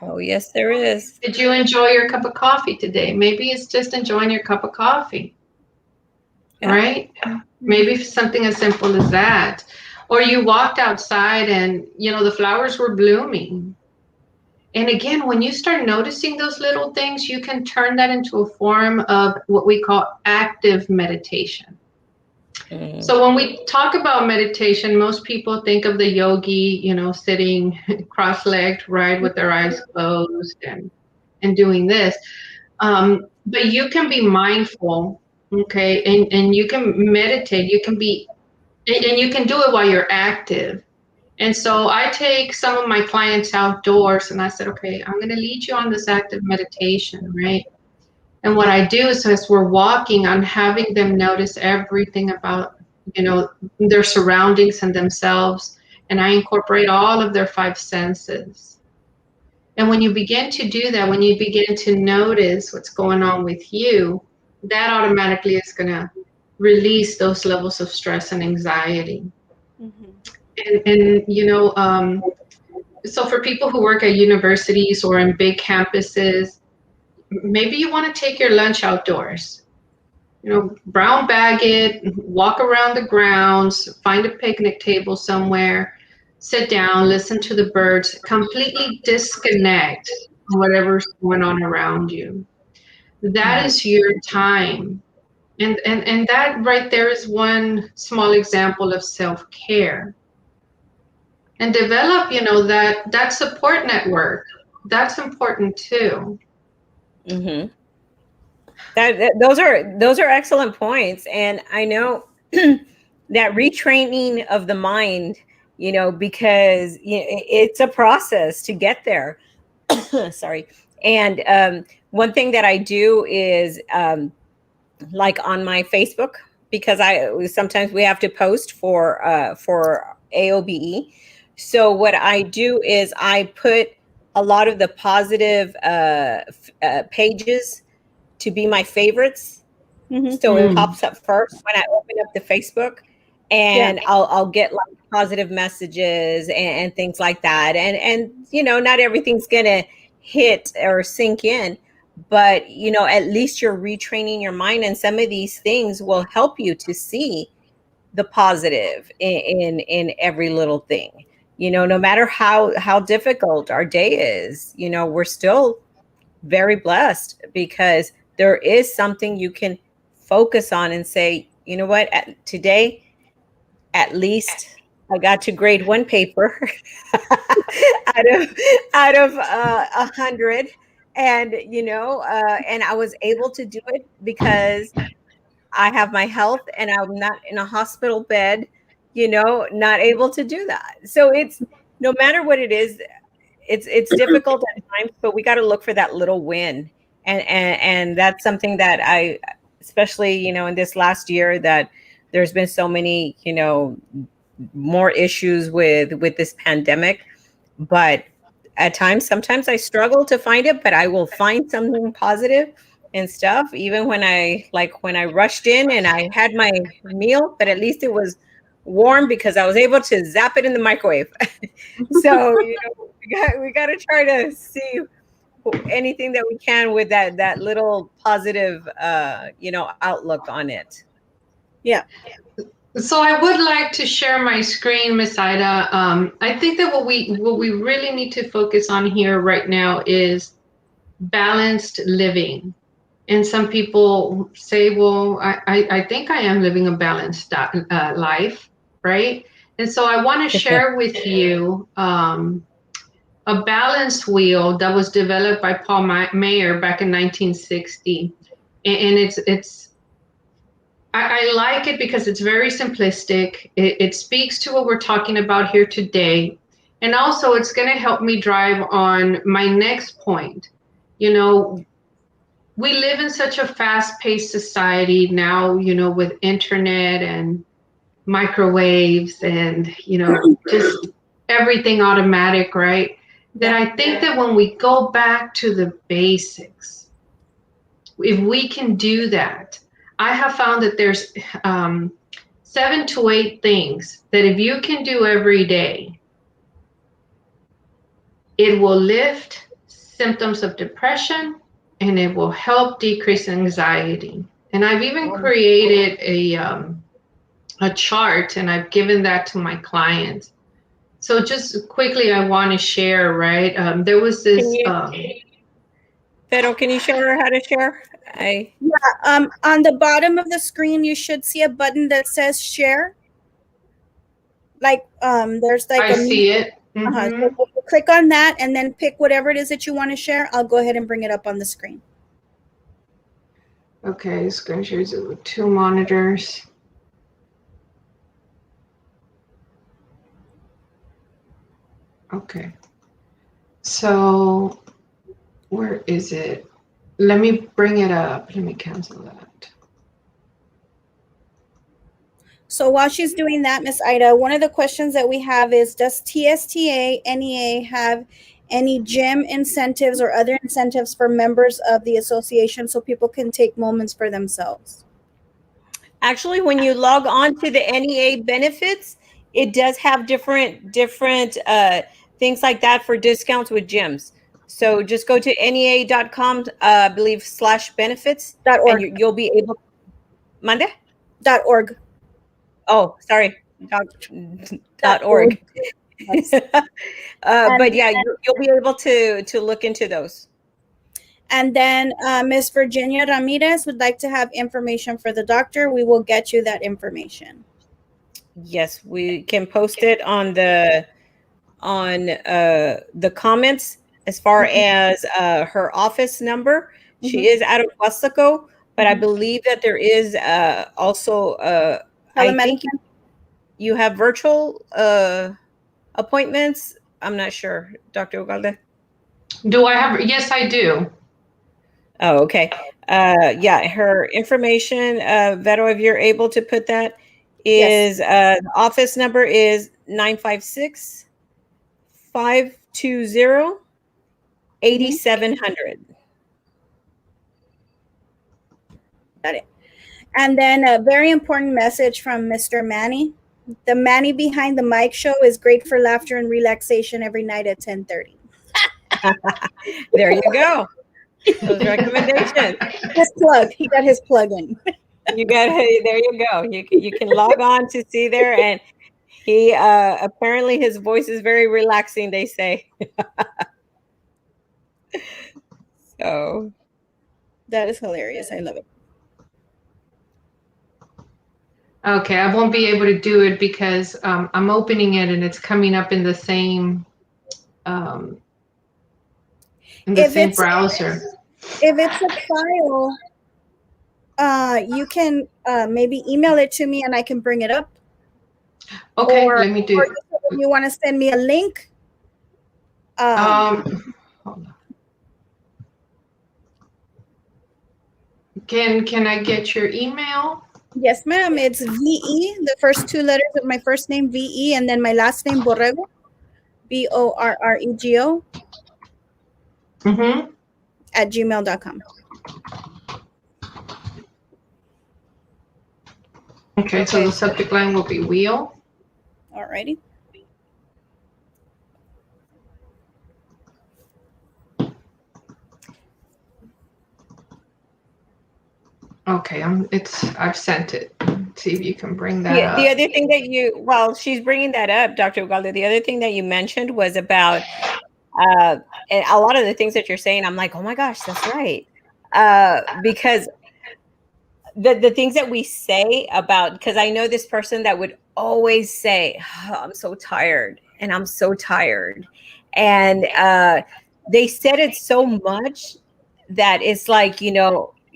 S2: Oh, yes, there is.
S3: Did you enjoy your cup of coffee today? Maybe it's just enjoying your cup of coffee,
S2: Yeah.
S3: right? Maybe something as simple as that. Or you walked outside and, the flowers were blooming. And again, when you start noticing those little things, you can turn that into a form of what we call active meditation.
S2: Mm.
S3: So when we talk about meditation, most people think of the yogi, sitting cross-legged, right, with their eyes closed and doing this. But you can be mindful, okay, and you can meditate. You can be, and you can do it while you're active. And so I take some of my clients outdoors and I said, okay, I'm going to lead you on this active meditation, right? And what I do is as we're walking, I'm having them notice everything about, their surroundings and themselves. And I incorporate all of their five senses. And when you begin to do that, when you begin to notice what's going on with you, that automatically is going to release those levels of stress and anxiety.
S1: Mhm.
S3: And so for people who work at universities or in big campuses, maybe you want to take your lunch outdoors. Brown bag it, walk around the grounds, find a picnic table somewhere, sit down, listen to the birds, completely disconnect from whatever's going on around you. That is your time. And that right there is one small example of self-care. And develop, that support network. That's important too.
S2: Mm-hmm. Those are excellent points, and I know that retraining of the mind, because it's a process to get there. Sorry. And one thing that I do is like on my Facebook, because I sometimes we have to post for AOBE. So what I do is I put a lot of the positive pages to be my favorites.
S1: Mhm.
S2: So it
S3: Mm.
S2: pops up first when I open up the Facebook,
S1: Yeah.
S2: and I'll get like positive messages and things like that. And not everything's gonna hit or sink in, but at least you're retraining your mind, and some of these things will help you to see the positive in every little thing. No matter how difficult our day is, we're still very blessed because there is something you can focus on and say, you know what, today, at least I got to grade one paper out of 100, and and I was able to do it because I have my health and I'm not in a hospital bed, not able to do that. So it's no matter what it is, it's difficult at times, but we got to look for that little win. And that's something that I, especially, in this last year, that there's been so many, more issues with this pandemic. But at times, sometimes I struggle to find it, but I will find something positive and stuff, even when I rushed in and I had my meal, but at least it was warm because I was able to zap it in the microwave. So we got to try to see anything that we can with that little positive outlook on it.
S1: Yeah.
S3: So I would like to share my screen, Miss Ida. I think that what we really need to focus on here right now is balanced living. And some people say, well, I think I am living a balanced life, right? And so I want to share with you a balance wheel that was developed by Paul Mayer back in 1960. And I like it because it's very simplistic. It speaks to what we're talking about here today. And also, it's going to help me drive on my next point. You know, we live in such a fast-paced society now, with internet and microwaves and, just everything automatic, right? That
S1: Yeah.
S3: I think that when we go back to the basics, if we can do that, I have found that there's 7 to 8 things that if you can do every day, it will lift symptoms of depression and it will help decrease anxiety. And I've even created a chart and I've given that to my clients. So just quickly, I want to share, right? There was
S2: Can
S3: this,
S2: you, Fero, can you show her how to share?
S1: On the bottom of the screen, you should see a button that says share. Like there's like
S3: I
S1: a
S3: see it.
S1: So click on that and then pick whatever it is that you want to share. I'll go ahead and bring it up on the screen.
S3: Okay, screen shares it with 2 monitors. Okay. So where is it? Let me bring it up. Let me cancel that.
S1: So while she's doing that, Miss Ida, one of the questions that we have is, does TSTA NEA have any gym incentives or other incentives for members of the association so people can take moments for themselves?
S2: Actually, when you log on to the NEA benefits, it does have different things like that for discounts with gyms. So just go to NEA.com, I believe /benefits, and
S1: .org.
S2: you'll be able. Mande?
S1: .org.
S2: Oh, sorry. .org.
S1: Yes.
S2: But
S1: And,
S2: yeah, you'll be able to look into those.
S1: and then Miss Virginia Ramirez would like to have information for the doctor. We will get you that information.
S2: Yes, we can post it on the comments as far as her office number. She is out of Huasteco, but I believe that there is also I think
S1: Telemedicine.
S2: you have virtual appointments. I'm not sure, Dr. Ugalde.
S3: Do I have? Yes, I do.
S2: Oh, okay. Yeah, her information, Vero, if you're able to put that, is the office number is 956 520 8700.
S1: Got it. And then a very important message from Mr. Manny. The Manny Behind the Mic show is great for laughter and relaxation every night at 10:30.
S2: There you go. Those recommendations.
S1: His plug. He got his plug in.
S2: You got there you go. You can log on to see there, and he apparently his voice is very relaxing, they say. So
S1: That is hilarious. I love it.
S3: Okay, I won't be able to do it because I'm opening it and it's coming up in the same browser.
S1: If it's a file, you can maybe email it to me and I can bring it up.
S3: Okay, let me do it.
S1: If you want to send me a link.
S3: Hold on. Can I get your email?
S1: Yes, ma'am. It's VE, the first 2 letters of my first name, VE, and then my last name, Borrego, BORREGO, at gmail.com.
S3: Okay, so the subject line will be wheel.
S1: Alrighty.
S3: Okay, I've sent it. See if you can bring that up.
S2: The other thing that while she's bringing that up, Dr. Ugalde, the other thing that you mentioned was about and a lot of the things that you're saying, I'm like, oh my gosh, that's right. Because the things that we say about, because I know this person that would always say, oh, I'm so tired and I'm so tired. And they said it so much that it's like,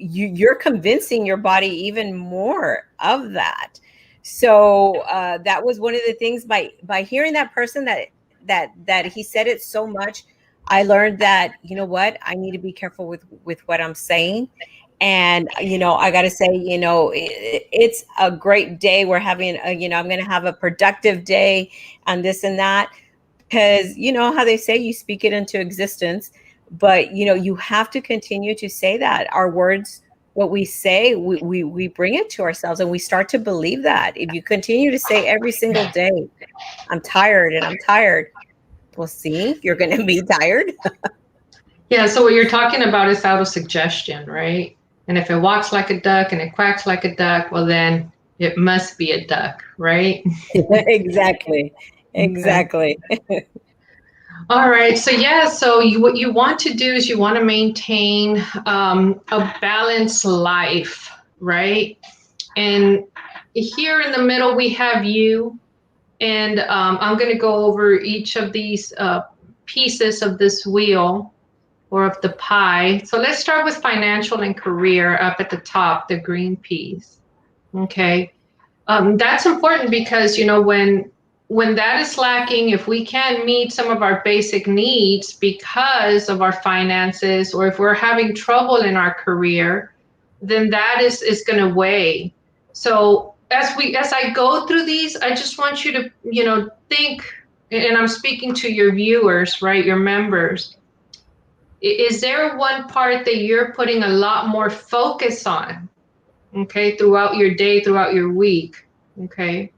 S2: you're convincing your body even more of that. So that was one of the things by hearing that person that he said it so much, I learned that, you know what, I need to be careful with what I'm saying. And I got to say, it's a great day. We're having I'm going to have a productive day and this and that, because you know how they say you speak it into existence. But you have to continue to say that our words, what we say, we bring it to ourselves, and we start to believe that. If you continue to say every single day, I'm tired and I'm tired, well, see, you're going to be tired.
S3: Yeah, so what you're talking about is auto-suggestion, right? And if it walks like a duck and it quacks like a duck, well, then it must be a duck, right?
S2: Exactly.
S3: Okay.
S2: Exactly.
S3: All right. So yeah. So what you want to do is you want to maintain a balanced life, right? And here in the middle we have you, and I'm going to go over each of these pieces of this wheel or of the pie. So let's start with financial and career up at the top, the green piece. Okay. That's important because when that is lacking, if we can't meet some of our basic needs because of our finances, or if we're having trouble in our career, then that is going to weigh. So as I go through these, I just want you to think, and I'm speaking to your viewers, right, your members. Is there one part that you're putting a lot more focus on, okay, throughout your day, throughout your week? Okay.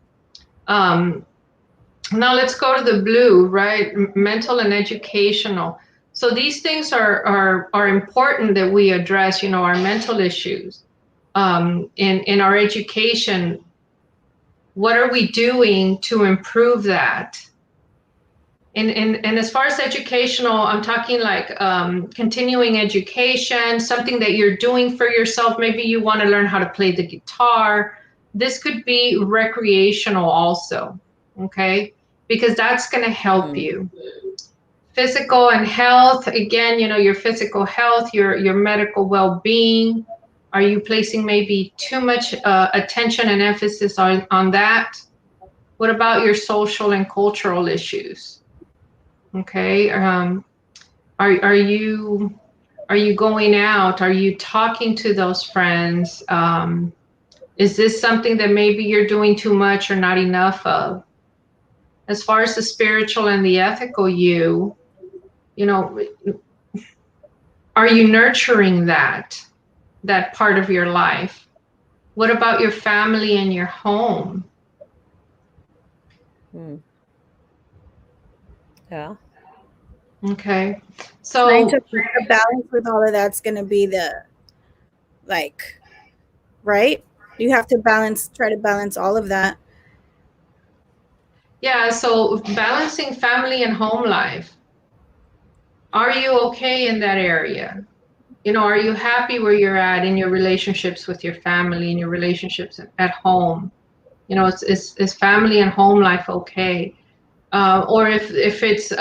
S3: Now let's go to the blue, right? Mental and educational. So these things are important that we address, our mental issues. In our education, what are we doing to improve that? And as far as educational, I'm talking like continuing education, something that you're doing for yourself. Maybe you want to learn how to play the guitar. This could be recreational also, okay? Because that's going to help you. Physical and health, again, your physical health, your medical well-being. Are you placing maybe too much attention and emphasis on that? What about your social and cultural issues? Okay. Are you going out? Are you talking to those friends? Is this something that maybe you're doing too much or not enough of? As far as the spiritual and the ethical you know, are you nurturing that part of your life? What about your family and your home?
S2: Yeah.
S3: Okay.
S1: Trying
S3: So
S1: to find a balance with all of that's going to be right? You have to try to balance all of that.
S3: yeah, so balancing family and home life. Are you okay in that area? Are you happy where you're at in your relationships with your family and your relationships at home? Is family and home life okay? Or if it's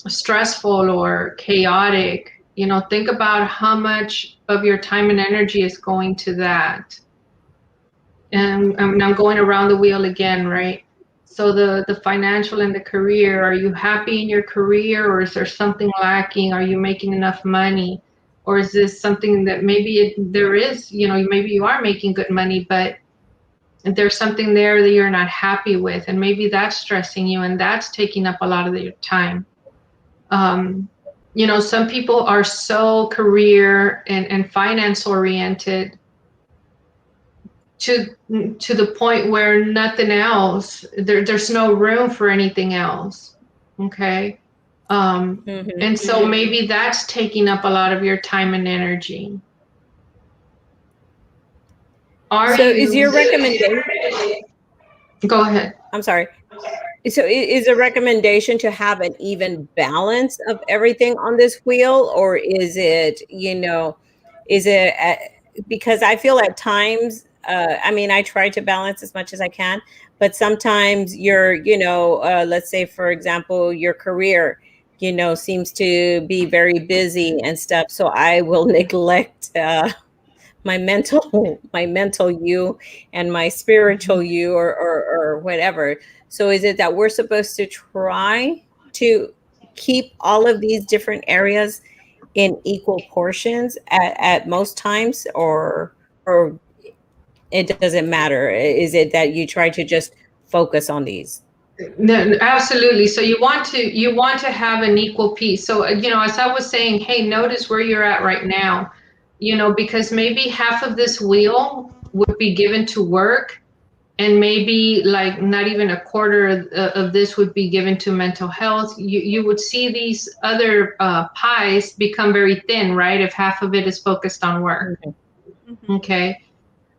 S3: stressful or chaotic, think about how much of your time and energy is going to that. And I'm going around the wheel again, right? So the financial and the career, are you happy in your career, or is there something lacking? Are you making enough money? Or is this something that maybe there is, maybe you are making good money, but there's something there that you're not happy with, and maybe that's stressing you and that's taking up a lot of your time. Some people are so career and finance oriented to the point where nothing else, there's no room for anything else. Okay. And so maybe that's taking up a lot of your time and energy.
S2: Is your recommendation?
S3: Go ahead.
S2: I'm sorry. So is a recommendation to have an even balance of everything on this wheel, or is it, because I feel at times, I try to balance as much as I can, but sometimes let's say, for example, your career, seems to be very busy and stuff. So I will neglect my mental you and my spiritual you, or whatever. So is it that we're supposed to try to keep all of these different areas in equal portions at most times, or it doesn't matter? Is it that you try to just focus on these?
S3: No, absolutely. So you want to have an equal piece. So as I was saying, hey, notice where you're at right now. Because maybe half of this wheel would be given to work, and maybe like not even a quarter of this would be given to mental health. You would see these other pies become very thin, right? If half of it is focused on work.
S1: Mm-hmm.
S3: Okay.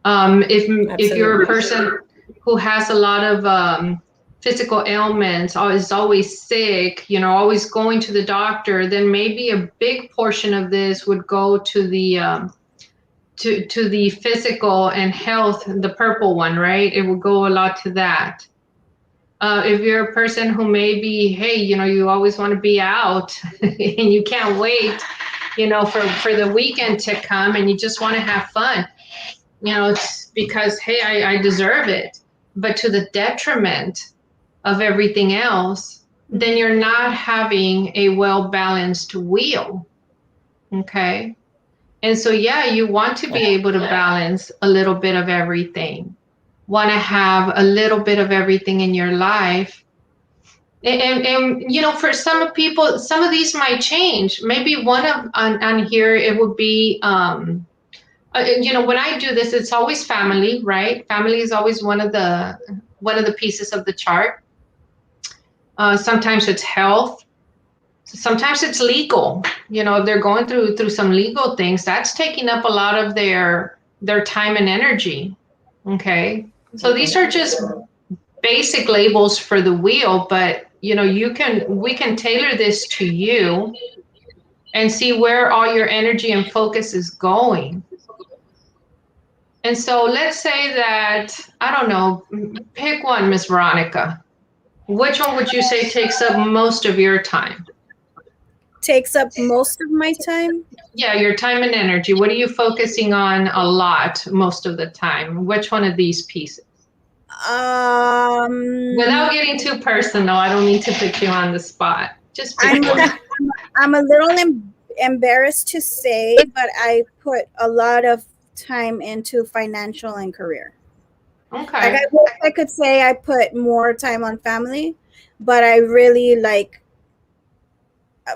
S3: If you're a
S2: Absolutely.
S3: person who has a lot of physical ailments, or is always sick, always going to the doctor, then maybe a big portion of this would go to the physical and health, the purple one, right? It would go a lot to that. If you're a person who maybe, hey, you always want to be out and you can't wait, for the weekend to come, and you just want to have fun, it's because, hey, I deserve it, but to the detriment of everything else, then you're not having a well-balanced wheel. Okay. And so, yeah, you want to be able to balance a little bit of everything, want to have a little bit of everything in your life. And for some people, some of these might change. Maybe one of on here, it would be, when I do this, it's always family, right? Family is always one of the pieces of the chart. Sometimes it's health. Sometimes it's legal. If they're going through some legal things, that's taking up a lot of their time and energy. Okay. So these are just basic labels for the wheel, but we can tailor this to you and see where all your energy and focus is going. And so let's say that, I don't know, pick one, Miss Veronica. Which one would you say takes up most of your time?
S1: Takes up most of my time.
S3: Yeah, your time and energy. What are you focusing on a lot most of the time? Which one of these pieces? Without getting too personal, I don't need to put you on the spot. Just pick one.
S1: I'm a little embarrassed to say, but I put a lot of time into financial and career.
S3: Okay.
S1: Like I could say I put more time on family, but I really like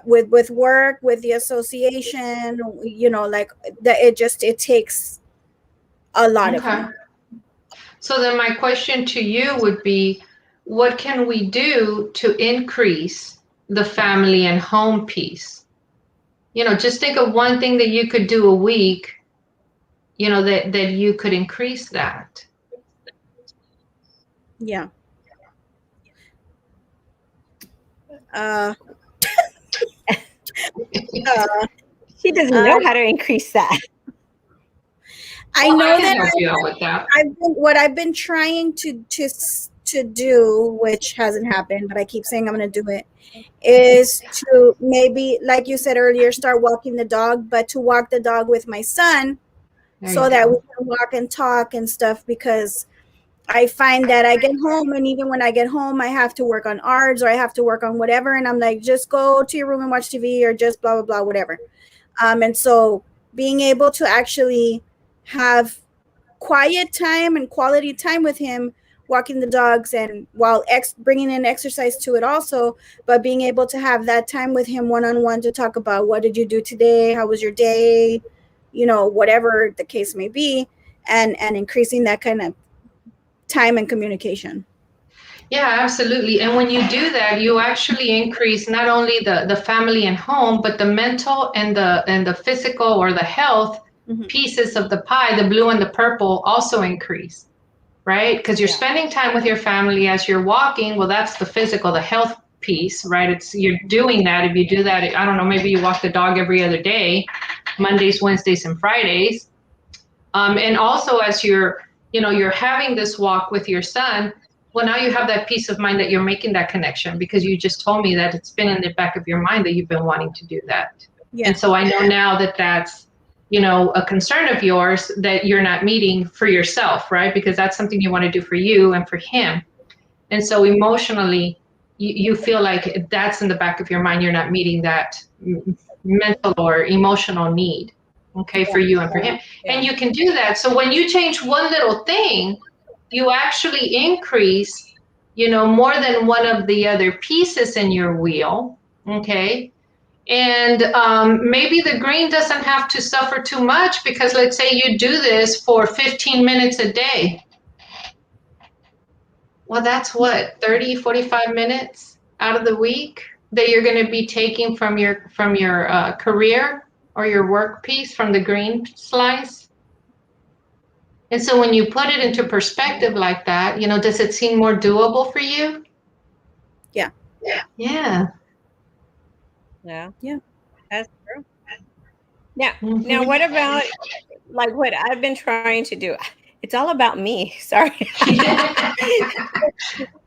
S1: with work, with the association, like that. It takes a lot of me.
S3: So then my question to you would be, what can we do to increase the family and home piece? Just think of one thing that you could do a week, that you could increase that.
S1: Yeah.
S2: She doesn't know how to increase that.
S1: I know
S3: I can
S1: that
S3: help you out with that.
S1: what I've been trying to do, which hasn't happened, but I keep saying I'm going to do it, is to maybe, like you said earlier, start walking the dog, but to walk the dog with my son, so that we can walk and talk and stuff, because I find that I get home, and even when I get home, I have to work on arts, or I have to work on whatever, and I'm like, just go to your room and watch TV, or just blah blah blah, whatever. And so being able to actually have quiet time and quality time with him, walking the dogs, and while bringing in exercise to it also, but being able to have that time with him one-on-one to talk about, what did you do today, how was your day, whatever the case may be, and increasing that kind of time and communication.
S3: Yeah, absolutely. And when you do that, you actually increase not only the family and home, but the mental and the physical, or the health pieces of the pie, the blue and the purple, also increase, right? Because you're spending time with your family as you're walking. Well, that's the physical, the health piece, right? You're doing that. If you do that, I don't know, maybe you walk the dog every other day, Mondays, Wednesdays, and Fridays. And also, as you're having this walk with your son, well, now you have that peace of mind that you're making that connection, because you just told me that it's been in the back of your mind that you've been wanting to do that. Yeah. And so I know now that that's, a concern of yours that you're not meeting for yourself, right? Because that's something you want to do for you and for him. And so emotionally, you feel like that's in the back of your mind, you're not meeting that mental or emotional need, okay, for you and for him.
S2: Yeah.
S3: And you can do that. So when you change one little thing, you actually increase, more than one of the other pieces in your wheel, okay? And maybe the green doesn't have to suffer too much, because let's say you do this for 15 minutes a day. Well, that's what, 30, 45 minutes out of the week that you're going to be taking from your career or your work piece from the green slice. And so when you put it into perspective like that, does it seem more doable for you?
S1: Yeah.
S3: Yeah.
S2: Yeah.
S1: Yeah.
S2: That's true. Now what about like what I've been trying to do? It's all about me. Sorry.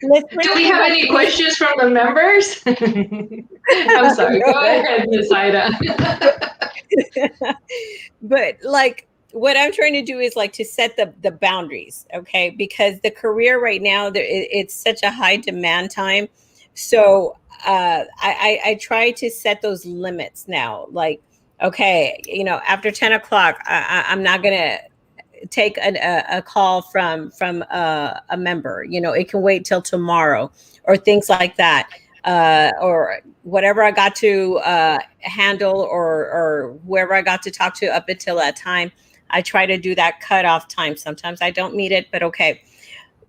S3: Do we have any questions from the members? I'm sorry. Go ahead, Ms. Ida.
S2: But like what I'm trying to do is like to set the boundaries, okay? Because the career right now, it's such a high demand time. So I try to set those limits now. Like, okay, after 10 o'clock, I'm not gonna take a call from a member. It can wait till tomorrow, or things like that, or whatever I got to handle, or whoever I got to talk to up until that time. I try to do that cutoff time. Sometimes I don't meet it, but okay.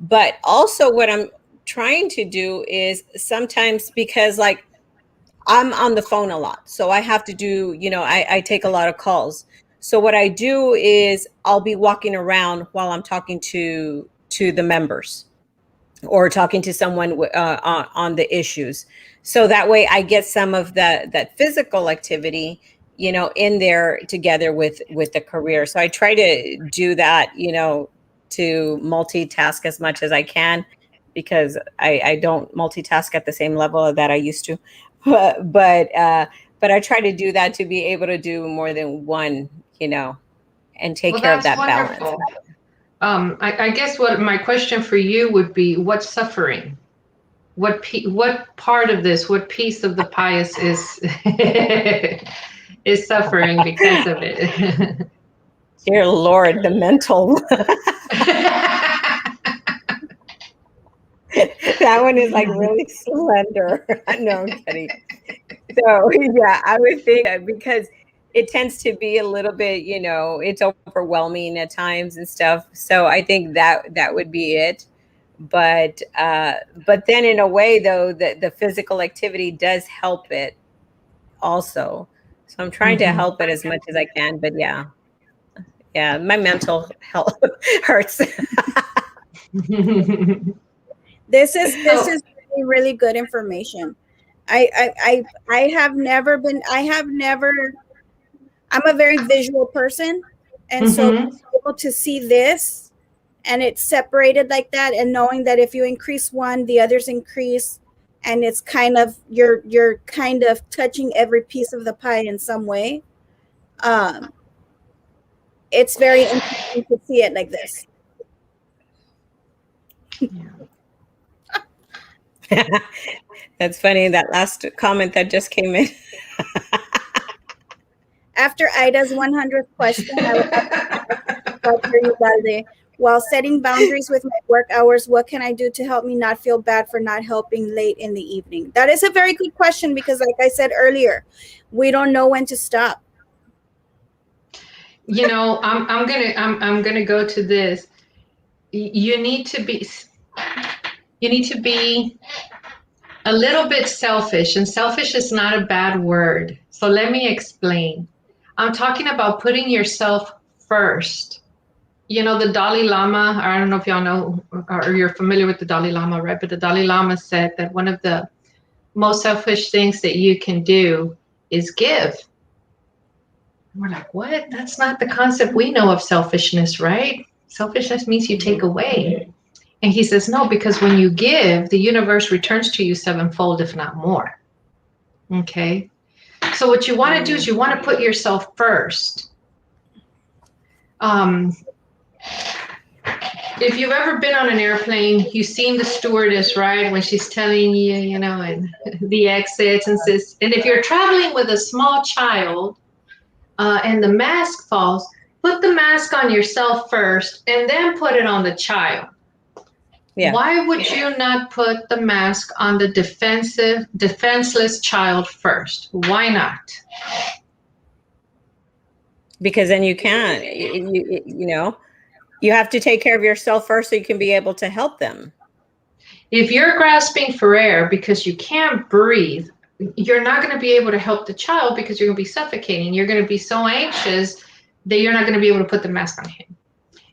S2: But also, what I'm trying to do is sometimes, because like I'm on the phone a lot, so I have to do, I take a lot of calls. So what I do is I'll be walking around while I'm talking to the members, or talking to someone on the issues. So that way I get some of that physical activity, in there together with the career. So I try to do that, to multitask as much as I can, because I don't multitask at the same level that I used to. But I try to do that to be able to do more than one, and take
S3: Well,
S2: care of
S3: that's
S2: that balance.
S3: wonderful. I guess what my question for you would be, what's suffering? What part of this, what piece of the pie is is suffering because of it?
S2: Dear Lord, the mental. That one is like really slender. No, I'm kidding. So yeah, I would think that, because it tends to be a little bit, it's overwhelming at times and stuff. So I think that would be it. But then in a way though, the physical activity does help it also. So I'm trying to help it as much as I can. But yeah, my mental health hurts.
S1: This is really, really good information. I have never been. I'm a very visual person, and so
S3: Mhm.
S1: being able to see this, and it's separated like that, and knowing that if you increase one, the others increase, and it's kind of you're kind of touching every piece of the pie in some way. Um, it's very interesting to see it like this.
S2: That's funny. That last comment that just came in.
S1: After Ida's 100th question, I would like to ask Dr. Ubalde, while setting boundaries with my work hours, what can I do to help me not feel bad for not helping late in the evening? That is a very good question, because like I said earlier, we don't know when to stop.
S3: I'm gonna go to this. You need to be a little bit selfish, and selfish is not a bad word. So let me explain. I'm talking about putting yourself first. The Dalai Lama, I don't know if y'all know or you're familiar with the Dalai Lama, right? But the Dalai Lama said that one of the most selfish things that you can do is give. And we're like, what? That's not the concept we know of selfishness, right? Selfishness means you take away. And he says, no, because when you give, the universe returns to you sevenfold, if not more. Okay. So what you want to do is you want to put yourself first. if you've ever been on an airplane, you've seen the stewardess, right, when she's telling you, and the exits and says, and if you're traveling with a small child and the mask falls, put the mask on yourself first and then put it on the child. Yeah. Why would you not put the mask on the defenseless child first? Why not?
S2: Because then you can't, you have to take care of yourself first so you can be able to help them.
S3: If you're grasping for air because you can't breathe, you're not going to be able to help the child because you're going to be suffocating. You're going to be so anxious that you're not going to be able to put the mask on him.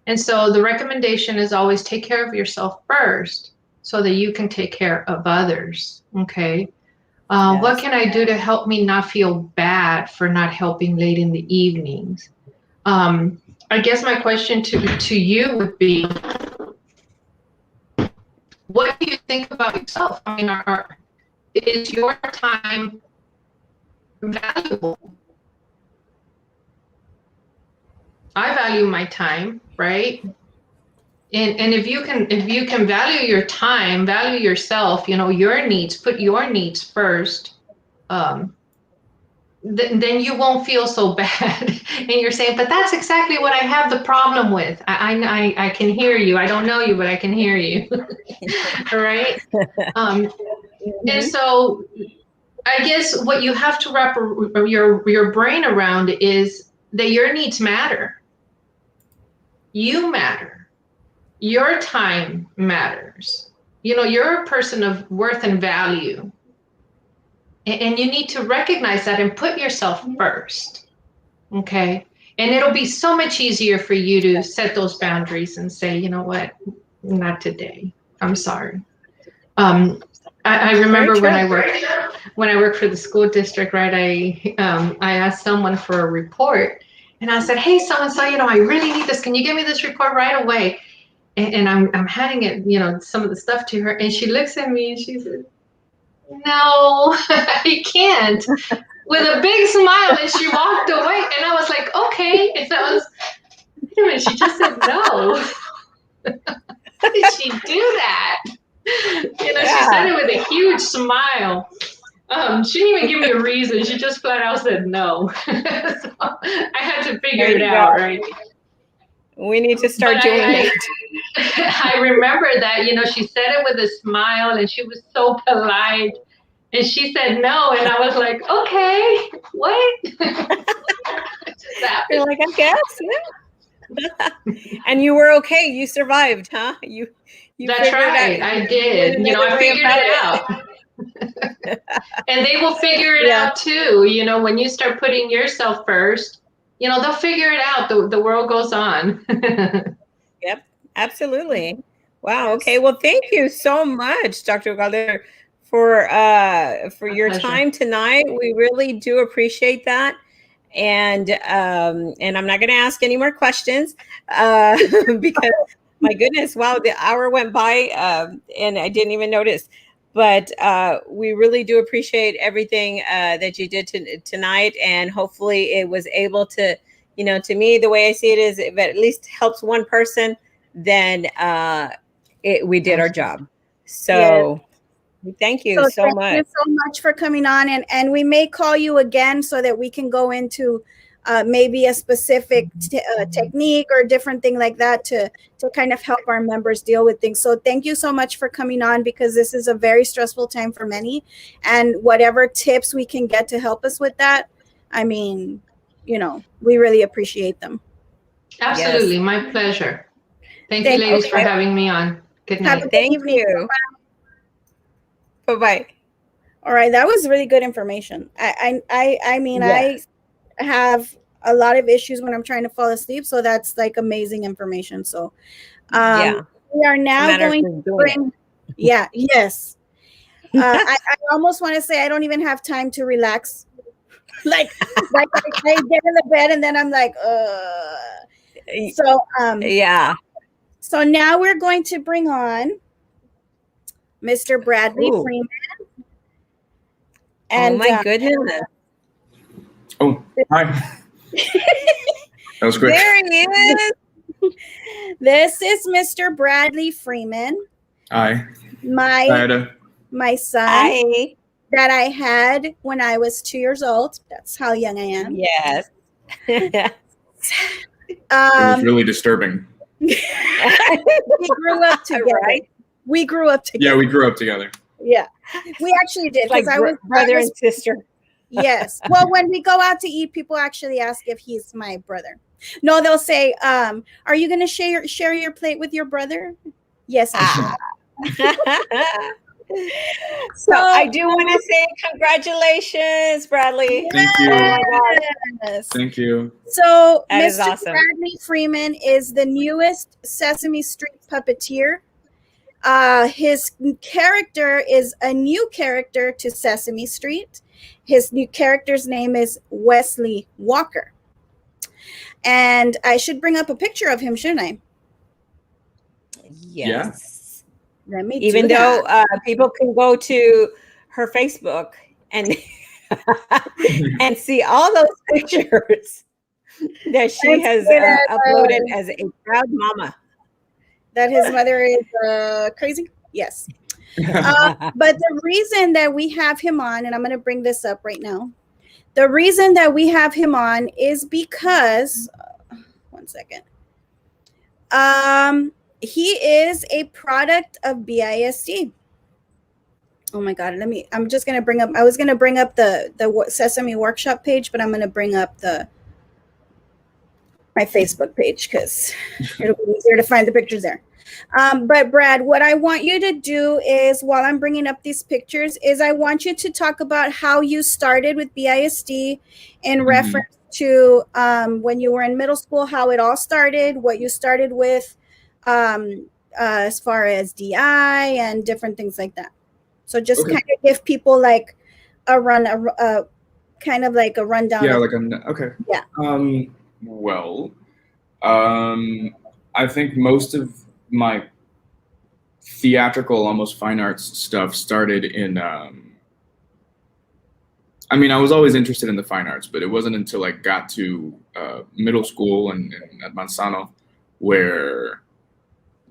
S3: And so the recommendation is always take care of yourself first so that you can take care of others. Okay. Yes. What can I do to help me not feel bad for not helping late in the evenings? I guess my question to you would be, what do you think about yourself? I mean, is your time valuable? I value my time, right? And if you can value your time, value yourself, your needs, put your needs first, then you won't feel so bad. And you're saying, but that's exactly what I have the problem with. I can hear you. I don't know you, but I can hear you. All right. And so I guess what you have to wrap your brain around is that your needs matter. You matter. Your time matters. You're a person of worth and value. And you need to recognize that and put yourself first. Okay. And it'll be so much easier for you to set those boundaries and say, you know what, not today. I'm sorry. I remember when I worked for the school district, right? I asked someone for a report, and I said, hey, so-and-so, I really need this. Can you give me this report right away? And I'm handing it, some of the stuff to her, and she looks at me and she says, no, I can't, with a big smile, and she walked away. And I was like, okay. And I was, wait a minute, she just said no. How did she do that? She said it with a huge smile. She didn't even give me a reason. She just flat out said no. So I had to figure it out, right?
S2: We need to start doing it.
S3: I remember that, she said it with a smile and she was so polite. And she said no. And I was like, okay, what?
S2: You're like, I guess, yeah. And you were okay. You survived, huh? You
S3: That's right. I did. I figured it out. And they will figure it out too. When you start putting yourself first, they'll figure it out. The world goes on.
S2: Yep, absolutely. Wow. Okay. Well, thank you so much, Dr. Ugalde, for your pleasure. Time tonight. We really do appreciate that. And I'm not going to ask any more questions because my goodness, wow, the hour went by and I didn't even notice. But we really do appreciate everything that you did tonight, and hopefully it was able to, to me, the way I see it is, if it at least helps one person, then we did our job. So thank you so much.
S1: Thank you so much for coming on, and we may call you again so that we can go into maybe a specific technique or a different thing like that to kind of help our members deal with things. So thank you so much for coming on, because this is a very stressful time for many, and whatever tips we can get to help us with that, I mean, we really appreciate them.
S3: Absolutely. Yes. My pleasure. Thank you, ladies, for having me on. Good night.
S2: Thank you. Bye-bye.
S1: All right. That was really good information. I mean, yes. I have a lot of issues when I'm trying to fall asleep. So that's like amazing information. So we are now going to bring, yes. I almost want to say I don't even have time to relax. like I get in the bed and then I'm like, So now we're going to bring on Mr. Bradley Freeman.
S2: And, oh my goodness.
S4: Oh, hi. That was quick.
S2: There he is.
S1: This is Mr. Bradley Freeman.
S4: Hi.
S1: My son
S2: Hi.
S1: that I had when I was 2 years old. That's how young I am.
S2: Yes.
S4: It was really disturbing.
S1: We grew up together.
S2: Right?
S1: We grew up together.
S4: Yeah, we grew up together.
S1: Yeah, we actually did.
S2: Like brother and sister.
S1: Yes. Well, when we go out to eat, people actually ask if he's my brother. No, they'll say, "Are you going to share your plate with your brother?" Yes, I should.
S2: So I do want to say congratulations, Bradley.
S4: Thank you.
S2: Oh my God.
S1: Yes.
S4: Thank you.
S1: So
S2: That is
S1: Mr.
S2: awesome.
S1: Bradley Freeman is the newest Sesame Street puppeteer. His character is a new character to Sesame Street. His new character's name is Wesley Walker. And I should bring up a picture of him, shouldn't I?
S2: Yes.
S1: Let me
S2: Even
S1: do
S2: though
S1: that.
S2: people can go to her Facebook and and see all those pictures that she has uploaded as a proud mama.
S1: That his mother is crazy? Yes. But the reason that we have him on, and I'm going to bring this up right now. The reason that we have him on is because, one second. He is a product of BISD. Oh my God. I'm just going to bring up, I was going to bring up the Sesame Workshop page, but I'm going to bring up my Facebook page because it'll be easier to find the pictures there. But Brad, what I want you to do is, while I'm bringing up these pictures, is I want you to talk about how you started with BISD in reference to when you were in middle school, how it all started, what you started with as far as DI and different things like that. So just kind of give people like a kind of like a rundown.
S4: Yeah,
S1: okay. Yeah.
S4: Well, I think most of my theatrical, almost fine arts stuff started in, I mean, I was always interested in the fine arts, but it wasn't until I got to middle school and at Manzano where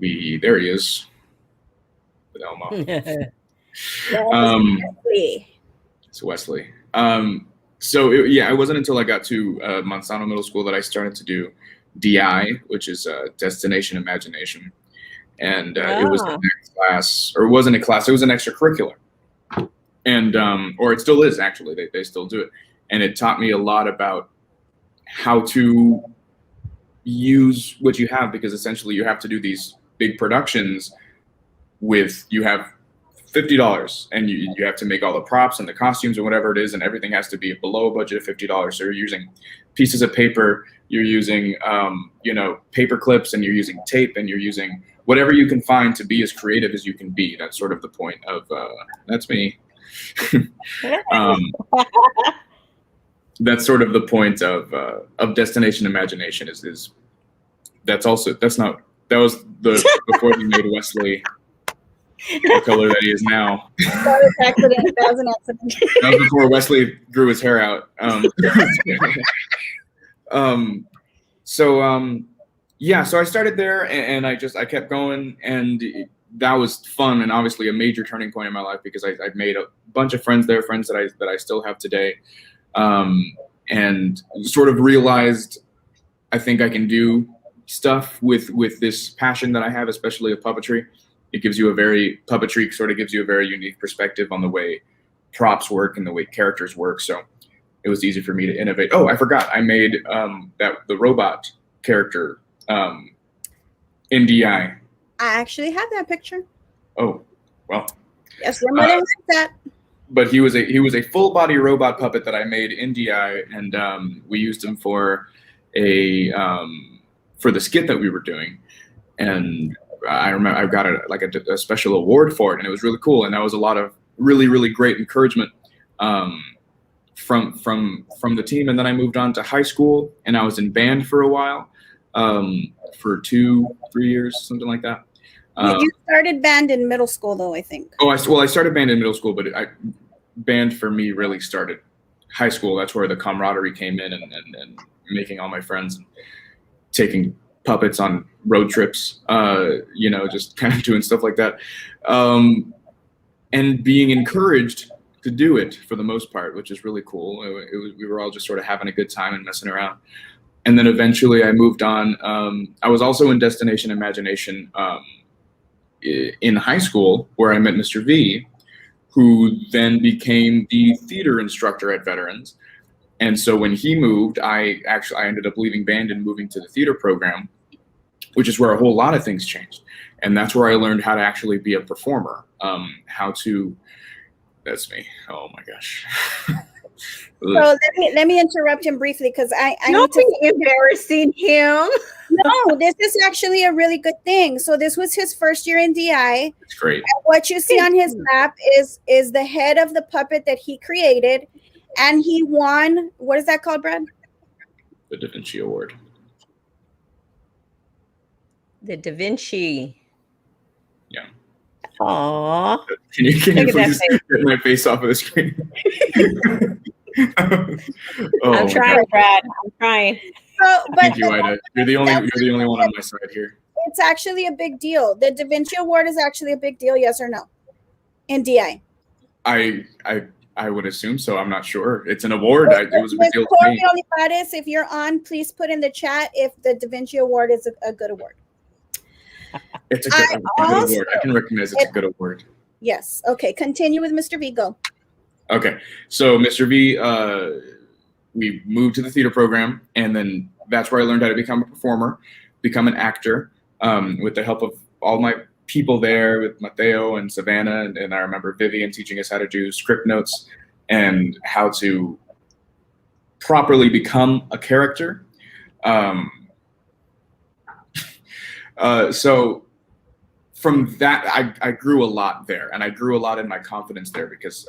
S4: there he is, with Elmo. It's Wesley. So it wasn't until I got to Manzano Middle School that I started to do DI, which is Destination Imagination. And it was the next class, or it wasn't a class, it was an extracurricular. And, or it still is, actually, they still do it. And it taught me a lot about how to use what you have, because essentially you have to do these big productions you have $50 and you have to make all the props and the costumes or whatever it is, and everything has to be below a budget of $50. So you're using pieces of paper, you're using, paper clips, and you're using tape, and you're using whatever you can find to be as creative as you can be. That's sort of the point of, that's me. That's sort of the point of Destination Imagination that was before we made Wesley the color that he is now.
S1: That was an accident.
S4: That was before Wesley grew his hair out. So I started there, and I kept going, and that was fun, and obviously a major turning point in my life, because I've made a bunch of friends there, friends that I still have today, and sort of realized I think I can do stuff with this passion that I have, especially of puppetry. Puppetry sort of gives you a very unique perspective on the way props work and the way characters work. So it was easy for me to innovate. Oh, I forgot. I made the robot character in DI.
S1: I actually have that picture.
S4: Oh, well.
S1: Yes, your mother liked that.
S4: But he was a full body robot puppet that I made in DI, and we used him for the skit that we were doing, and I remember I got a special award for it, and it was really cool, and that was a lot of really, really great encouragement from the team. And then I moved on to high school, and I was in band for a while, for 2-3 years, something like that.
S1: You started band in middle school, though, I think.
S4: I started band in middle school, but band for me really started high school. That's where the camaraderie came in, and making all my friends and taking puppets on road trips, just kind of doing stuff like that, and being encouraged to do it for the most part, which is really cool. We were all just sort of having a good time and messing around. And then eventually I moved on. I was also in Destination Imagination in high school, where I met Mr. V, who then became the theater instructor at Veterans. And so when he moved, I ended up leaving band and moving to the theater program, which is where a whole lot of things changed. And that's where I learned how to actually be a performer, that's me. Oh my gosh.
S1: So let me interrupt him briefly, because I
S2: Don't
S1: need to
S2: be embarrassing him.
S1: No, this is actually a really good thing. So this was his first year in DI.
S4: It's great.
S1: And what you see on his map is the head of the puppet that he created, and he won. What is that called, Brad?
S4: The Da Vinci Award.
S2: The Da Vinci.
S4: Yeah.
S2: Aww.
S4: Can you please get my face off of the screen?
S2: I'm trying, Brad. I'm trying.
S4: Thank you, Ida. You're the only one on my side here.
S1: It's actually a big deal. The Da Vinci Award is actually a big deal, yes or no? In DI.
S4: I would assume so. I'm not sure. It's an award. It was a big deal to me.
S1: Olivares, if you're on, please put in the chat if the Da Vinci Award is a good award.
S4: It's a good award. I can recognize it's a good award.
S1: Yes. Okay. Continue with Mr. V. Go.
S4: Okay. So Mr. V, we moved to the theater program, and then that's where I learned how to become a performer, become an actor, with the help of all my people there, with Mateo and Savannah, and I remember Vivian teaching us how to do script notes and how to properly become a character. So from that, I grew a lot there, and I grew a lot in my confidence there, because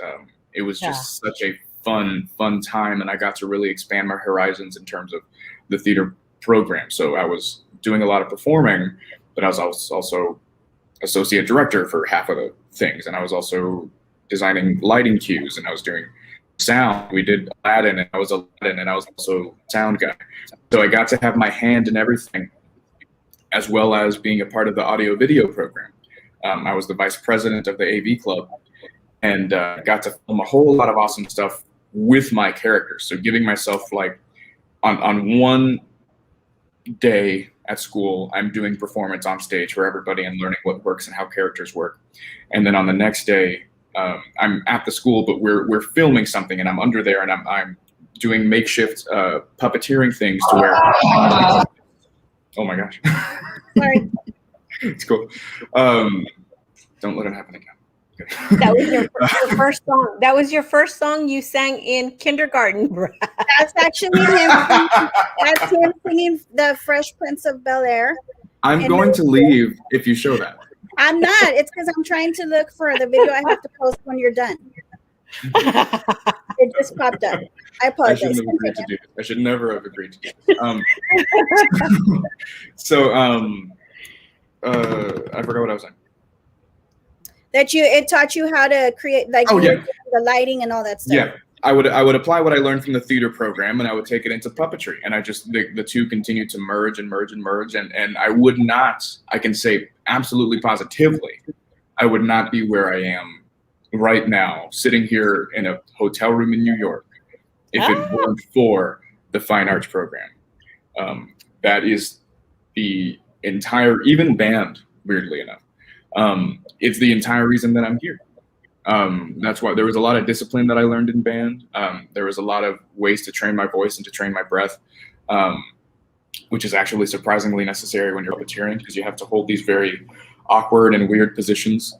S4: it was just such a fun time, and I got to really expand my horizons in terms of the theater program. So I was doing a lot of performing, but I was also associate director for half of the things, and I was also designing lighting cues, and I was doing sound. We did Aladdin, and I was also sound guy. So I got to have my hand in everything, as well as being a part of the audio video program. I was the vice president of the AV club, and got to film a whole lot of awesome stuff with my characters. So giving myself, like, on one day at school, I'm doing performance on stage for everybody and learning what works and how characters work. And then on the next day, I'm at the school, but we're filming something, and I'm under there, and I'm doing makeshift puppeteering things to where. Oh my gosh.
S1: Sorry.
S4: It's cool. Don't let it happen again.
S2: That was your first song. That was your first song you sang in kindergarten, Brad.
S1: That's actually him. That's him singing the Fresh Prince of Bel-Air.
S4: I'm going to leave if you show that.
S1: I'm not. It's because I'm trying to look for the video I have to post when you're done. It just popped up. I apologize.
S4: I shouldn't have agreed to do this. I should never have agreed to do this. I forgot what I was saying.
S1: That it taught you how to create, like, the lighting and all that stuff.
S4: Yeah, I would apply what I learned from the theater program, and I would take it into puppetry, and I just the two continued to merge, and I would not, I can say absolutely positively, I would not be where I am right now, sitting here in a hotel room in New York, if it weren't for the fine arts program. That is the entire, even band, weirdly enough. It's the entire reason that I'm here. That's why there was a lot of discipline that I learned in band. There was a lot of ways to train my voice and to train my breath, which is actually surprisingly necessary when you're puppeteering, because you have to hold these very awkward and weird positions,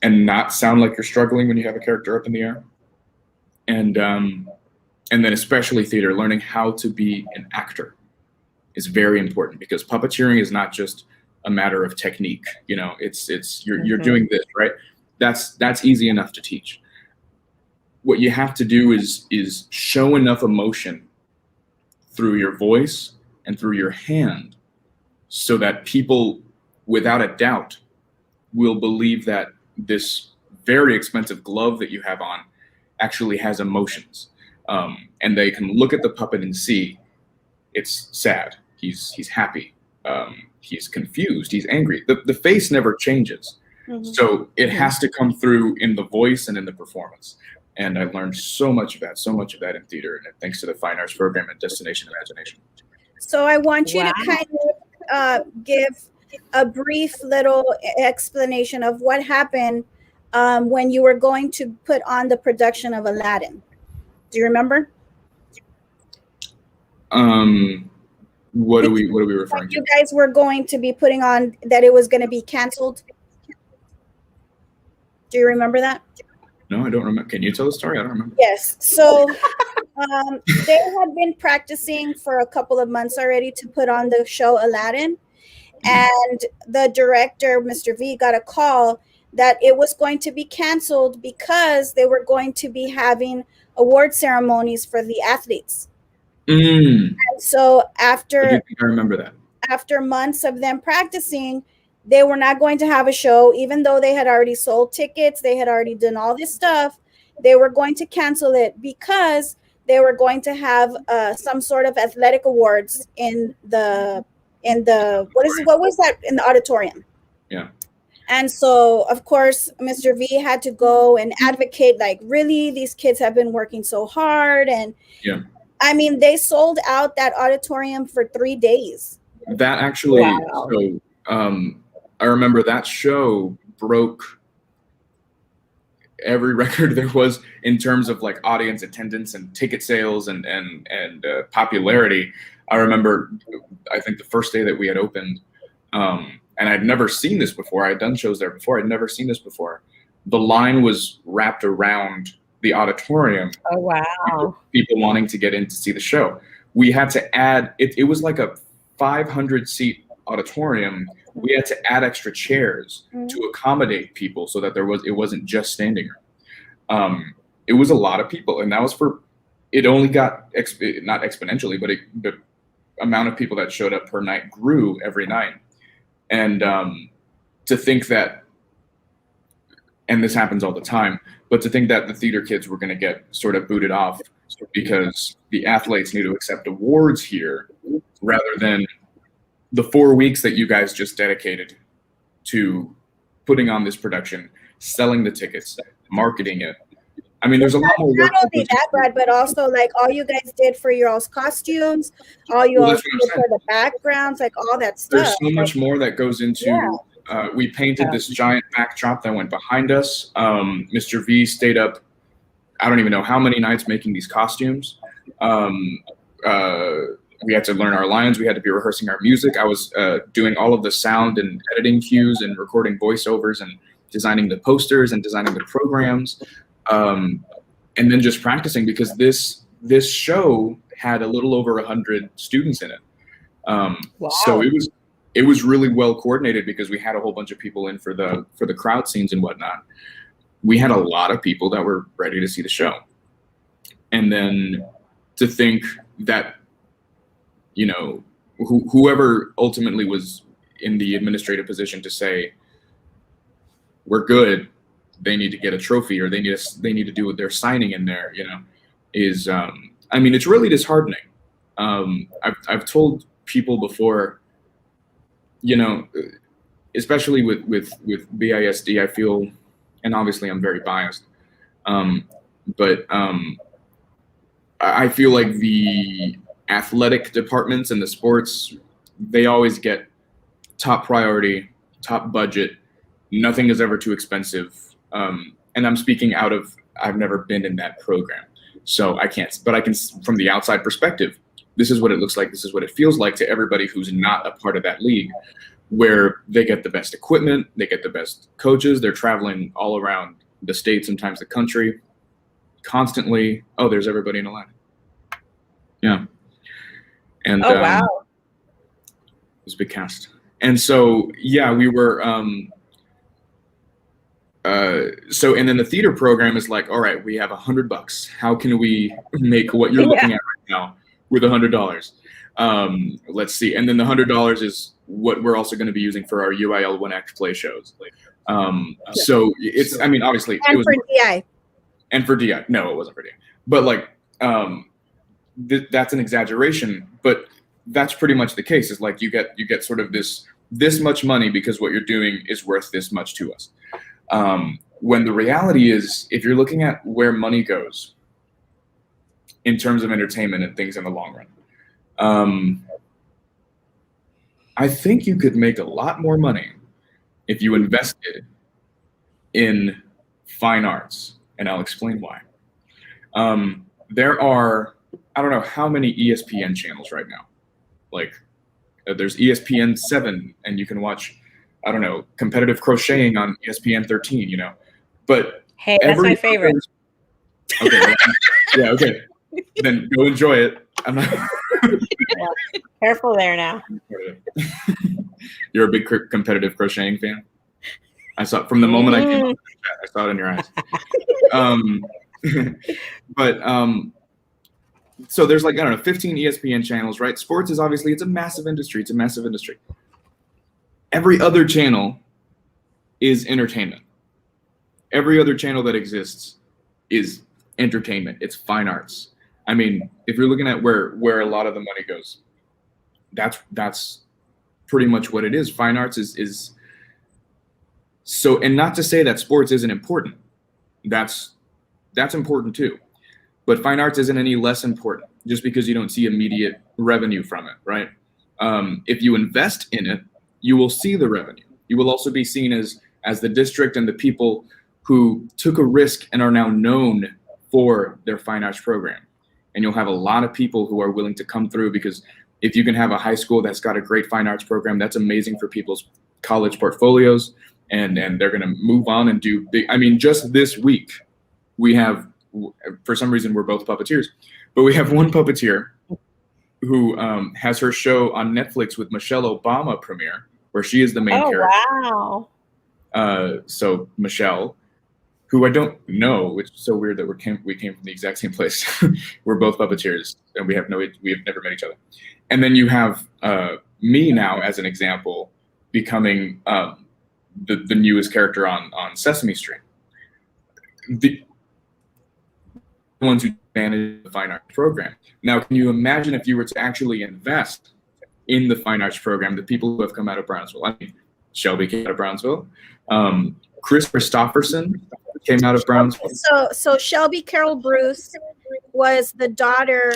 S4: and not sound like you're struggling when you have a character up in the air. And then especially theater, learning how to be an actor is very important, because puppeteering is not just a matter of technique. You know, you're doing this, right? That's easy enough to teach. What you have to do is show enough emotion through your voice and through your hand, so that people, without a doubt, will believe that this very expensive glove that you have on actually has emotions. And they can look at the puppet and see it's sad, he's happy, he's confused, he's angry. The face never changes. So it has to come through in the voice and in the performance. And I learned so much of that in theater, and thanks to the Fine Arts program at Destination Imagination.
S1: So I want you to kind of give a brief little explanation of what happened when you were going to put on the production of Aladdin. Do you remember?
S4: What are we referring to?
S1: You guys were going to be putting on that it was going to be canceled. Do you remember that?
S4: No, I don't remember. Can you tell the story? I don't remember.
S1: Yes. So they had been practicing for a couple of months already to put on the show Aladdin. And the director, Mr. V, got a call that it was going to be canceled because they were going to be having award ceremonies for the athletes. And so
S4: I remember that.
S1: After months of them practicing, they were not going to have a show, even though they had already sold tickets. They had already done all this stuff. They were going to cancel it because they were going to have some sort of athletic awards in the what was that in the auditorium?
S4: Yeah.
S1: And so, of course, Mr. V had to go and advocate, like, really, these kids have been working so hard. And
S4: yeah,
S1: I mean, they sold out that auditorium for 3 days.
S4: That actually, so I remember that show broke every record there was in terms of like audience attendance and ticket sales and popularity. I remember, I think the first day that we had opened, and I'd never seen this before. I'd done shows there before. I'd never seen this before. The line was wrapped around the auditorium.
S2: Oh, wow.
S4: People wanting to get in to see the show. We had to add, it was like a 500-seat auditorium. We had to add extra chairs to accommodate people so that it wasn't just standing room. It was a lot of people, and that was it only got, not exponentially, but the amount of people that showed up per night grew every night. And to think that, and this happens all the time, but to think that the theater kids were going to get sort of booted off because the athletes need to accept awards here rather than the 4 weeks that you guys just dedicated to putting on this production, selling the tickets, marketing it. I mean, there's a lot more work.
S1: Not only that, Brad, but also like all you guys did for your all's costumes, all you all did for the backgrounds, like all that stuff.
S4: There's so much more that goes into. We painted this giant backdrop that went behind us. Mr. V stayed up, I don't even know how many nights making these costumes. We had to learn our lines. We had to be rehearsing our music. I was doing all of the sound and editing cues and recording voiceovers and designing the posters and designing the programs. And then just practicing because this show had a little over 100 students in it. Wow. So it was really well coordinated because we had a whole bunch of people in for the crowd scenes and whatnot. We had a lot of people that were ready to see the show. And then to think that, you know, whoever ultimately was in the administrative position to say, we're good, they need to get a trophy or they need to do what they're signing in there, you know, is, I mean, it's really disheartening. I've told people before, you know, especially with BISD, I feel, and obviously I'm very biased, but I feel like the athletic departments and the sports, they always get top priority, top budget. Nothing is ever too expensive. And I'm speaking I've never been in that program. So I can't, but I can, from the outside perspective, this is what it looks like. This is what it feels like to everybody who's not a part of that league, where they get the best equipment, they get the best coaches. They're traveling all around the state, sometimes the country, constantly. Oh, there's everybody in a line. Yeah. And
S2: wow.
S4: it was a big cast. And so, yeah, we were, and then the theater program is like, all right, we have $100. How can we make what you're looking at right now with $100? Let's see. And then the $100 is what we're also going to be using for our UIL 1X play shows. So it's, I mean, obviously
S1: and
S4: it was
S1: for DI.
S4: And for DI. No, it wasn't for DI. But like, that's an exaggeration. But that's pretty much the case. Is like you get sort of this much money because what you're doing is worth this much to us. When the reality is, if you're looking at where money goes in terms of entertainment and things in the long run, I think you could make a lot more money if you invested in fine arts, and I'll explain why. There are, I don't know how many ESPN channels right now. Like, there's ESPN 7, and you can watch, I don't know, competitive crocheting on ESPN 13, you know. But
S2: hey, that's my favorite.
S4: Okay, yeah, okay. Then go enjoy it. I'm not.
S2: Well, careful there now.
S4: You're a big competitive crocheting fan. I saw from the moment I came up, I saw it in your eyes. So there's like, I don't know, 15 ESPN channels, right? Sports is obviously, it's a massive industry. It's a massive industry. Every other channel is entertainment. Every other channel that exists is entertainment. It's fine arts. I mean, if you're looking at where a lot of the money goes, that's pretty much what it is. Fine arts is so, and not to say that sports isn't important. That's important too. But fine arts isn't any less important just because you don't see immediate revenue from it, right? If you invest in it, you will see the revenue. You will also be seen as the district and the people who took a risk and are now known for their fine arts program. And you'll have a lot of people who are willing to come through, because if you can have a high school that's got a great fine arts program, that's amazing for people's college portfolios, and they're going to move on and do big. I mean, just this week, we have, for some reason, we're both puppeteers, but we have one puppeteer who has her show on Netflix with Michelle Obama premiere, where she is the main character.
S2: Oh, wow.
S4: So Michelle, who I don't know, which is so weird that we came from the exact same place. We're both puppeteers, and we have never met each other. And then you have me now as an example, becoming the newest character on Sesame Street. The ones who manage the fine arts program. Now, can you imagine if you were to actually invest in the fine arts program, the people who have come out of Brownsville? I mean, Shelby came out of Brownsville. Chris Christopherson came out of Brownsville.
S1: So Shelby Carol Bruce was the daughter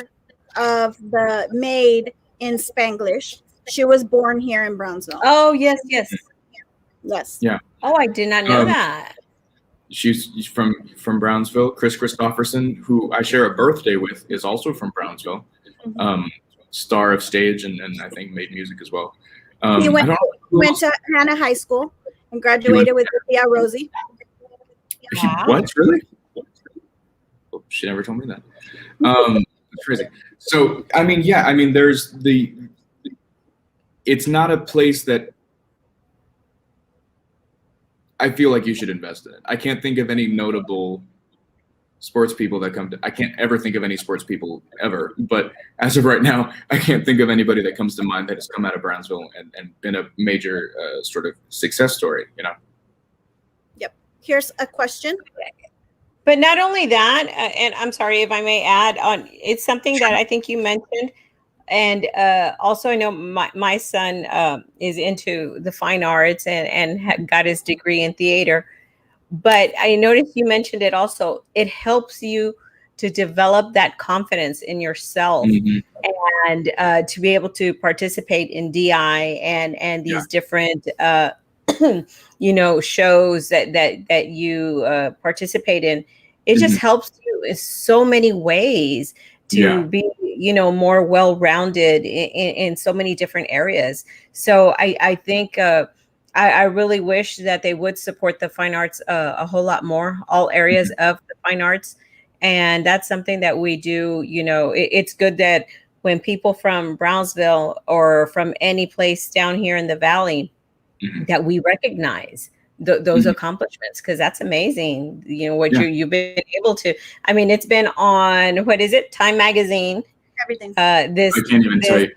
S1: of the maid in Spanglish. She was born here in Brownsville.
S2: Oh, yes.
S1: Yes.
S4: Yeah.
S2: Oh, I did not know that.
S4: She's from Brownsville. Chris Christopherson, who I share a birthday with, is also from Brownsville.
S1: Mm-hmm.
S4: Star of stage and I think made music as well.
S1: He went to Hannah High School and graduated with Thea Rosie.
S2: Wow.
S4: What? Really? Oh, she never told me that. That's crazy. So, I mean, yeah, I mean, there's it's not a place that I feel like you should invest in it. I can't think of any notable sports people that come to, I can't ever think of any sports people ever, but as of right now, I can't think of anybody that comes to mind that has come out of Brownsville and been a major sort of success story, you know?
S1: Yep. Here's a question.
S2: But not only that, and I'm sorry if I may add on, it's something that I think you mentioned. And also, I know my son is into the fine arts and got his degree in theater. But I noticed you mentioned it also. It helps you to develop that confidence in yourself, and to be able to participate in DI and these different shows that you participate in. It just helps you in so many ways to be more well-rounded in so many different areas. So I think I really wish that they would support the fine arts a whole lot more, all areas of the fine arts. And that's something that we do. It's good that when people from Brownsville or from any place down here in the Valley, that we recognize those accomplishments, because that's amazing. What you've been able to. I mean, it's been on, what is it, Time Magazine?
S1: Everything.
S4: I can't even tell you.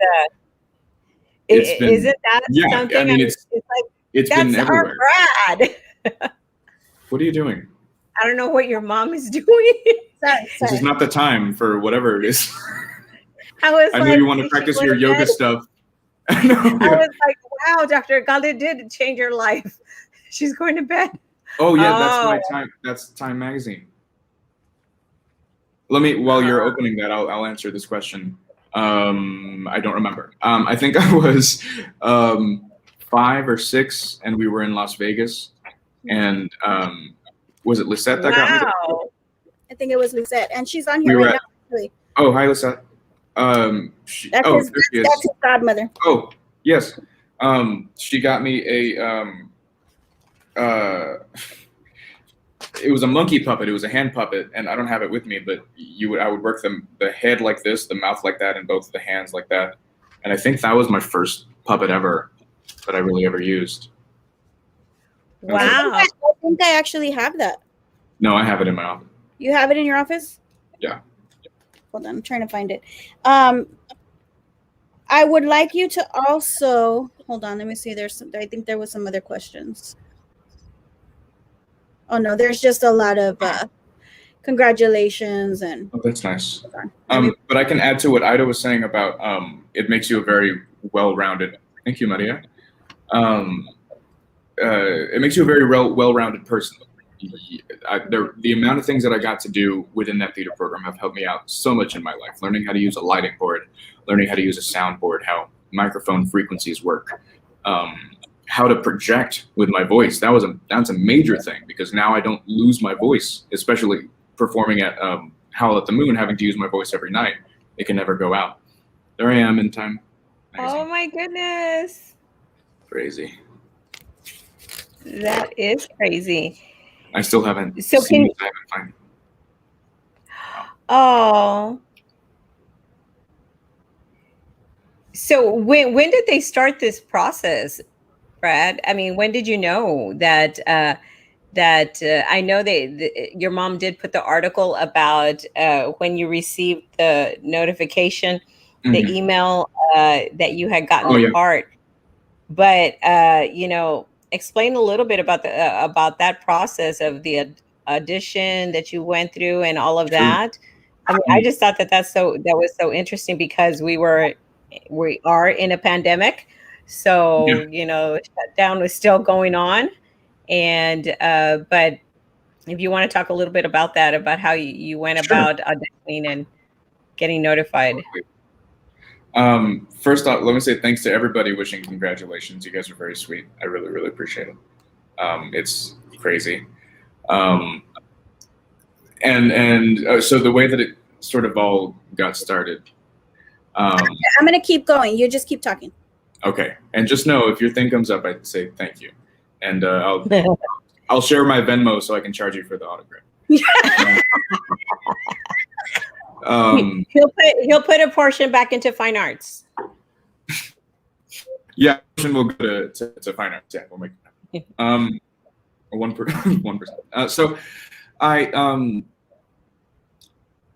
S2: Isn't that something?
S4: I mean, it's
S2: that's
S4: been everywhere.
S2: Our Brad.
S4: What are you doing?
S2: I don't know what your mom is doing.
S1: Sorry.
S4: This is not the time for whatever it is. I know you want to practice your yoga stuff.
S2: I was like, wow, Dr. Ugalde did change your life. She's going to bed.
S4: Oh yeah, that's my Time. That's Time magazine. Let me, while you're opening that, I'll answer this question. I don't remember. I think I was 5 or 6, and we were in Las Vegas. And was it Lisette that got me there?
S1: I think it was Lisette, and she's on here right now. Actually.
S4: Oh, hi, Lisette.
S1: That's his godmother.
S4: Oh, yes. She got me it was a monkey puppet. It was a hand puppet, and I don't have it with me, but I would work the head like this, the mouth like that, and both of the hands like that. And I think that was my first puppet ever that I really ever used.
S2: Wow.
S1: I think I actually have that.
S4: No, I have it in my office.
S1: You have it in your office?
S4: Yeah.
S1: Hold on, I'm trying to find it. I would like you to also hold on. Let me see. I think there was some other questions. Oh no, there's just a lot of congratulations and.
S4: Oh, that's nice. But I can add to what Ida was saying about it makes you a very well-rounded. Thank you, Maria. It makes you a very well-rounded person. The amount of things that I got to do within that theater program have helped me out so much in my life. Learning how to use a lighting board, learning how to use a soundboard, how microphone frequencies work, how to project with my voice. That's a major thing, because now I don't lose my voice, especially performing at Howl at the Moon, having to use my voice every night. It can never go out. There I am in Time magazine.
S2: Oh my goodness.
S4: Crazy.
S2: That is crazy.
S4: I still haven't
S2: So
S4: seen it. I haven't found it.
S2: Oh. So when did they start this process, Brad? I mean, when did you know that I know your mom did put the article about when you received the notification, the email that you had gotten the part. But explain a little bit about that process of the audition that you went through and all of that. I mean, I just thought that was so interesting, because we are in a pandemic, so shutdown was still going on, and but if you want to talk a little bit about that, about how you went about auditioning and getting notified.
S4: First off, let me say thanks to everybody wishing congratulations. You guys are very sweet. I really, really appreciate it. It's crazy. So the way that it sort of all got started. I'm
S1: going to keep going. You just keep talking.
S4: Okay. And just know, if your thing comes up, I'd say thank you. And I'll share my Venmo so I can charge you for the autograph.
S2: He'll put a portion back into fine arts.
S4: Yeah, portion will go to fine arts. Yeah, we'll make it happen. 1%. So I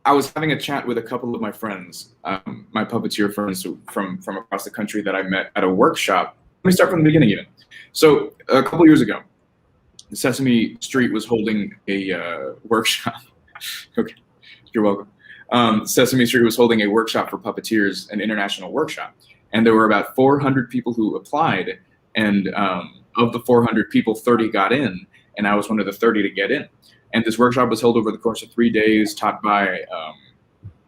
S4: was having a chat with a couple of my friends, my puppeteer friends from across the country that I met at a workshop. Let me start from the beginning even. So a couple years ago, Sesame Street was holding a workshop. Okay, you're welcome. Sesame Street was holding a workshop for puppeteers, an international workshop. And there were about 400 people who applied. And of the 400 people, 30 got in. And I was one of the 30 to get in. And this workshop was held over the course of 3 days, taught by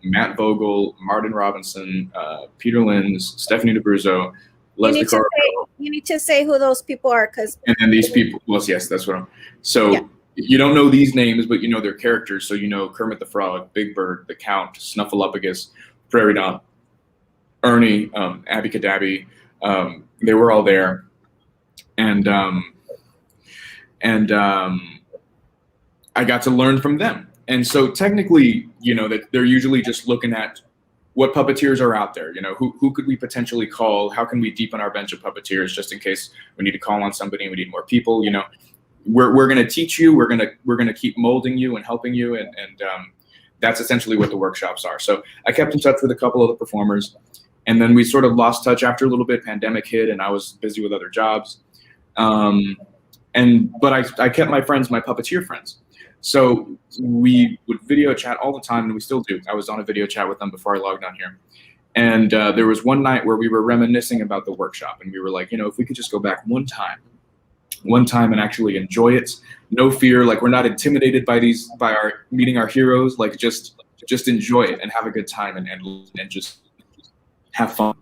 S4: Matt Vogel, Martin Robinson, Peter Linz, Stephanie DeBruzzo, Leslie Carver.
S1: You need to say who those people are, because.
S4: And then these people, well, yes, that's what I'm. So yeah. You don't know these names, but you know their characters. So you know Kermit the Frog, Big Bird, the Count, Snuffleupagus, Prairie Dog, Ernie, Abby Cadabby. They were all there, and I got to learn from them. And so technically, that they're usually just looking at what puppeteers are out there. Who could we potentially call? How can we deepen our bench of puppeteers just in case we need to call on somebody and we need more people? We're going to teach you. We're going to keep molding you and helping you, and that's essentially what the workshops are. So I kept in touch with a couple of the performers, and then we sort of lost touch after a little bit. Pandemic hit, and I was busy with other jobs. But I kept my friends, my puppeteer friends. So we would video chat all the time, and we still do. I was on a video chat with them before I logged on here, And there was one night where we were reminiscing about the workshop, and we were like, if we could just go back one time and actually enjoy it, no fear, like we're not intimidated by our meeting our heroes, like just enjoy it and have a good time and just have fun.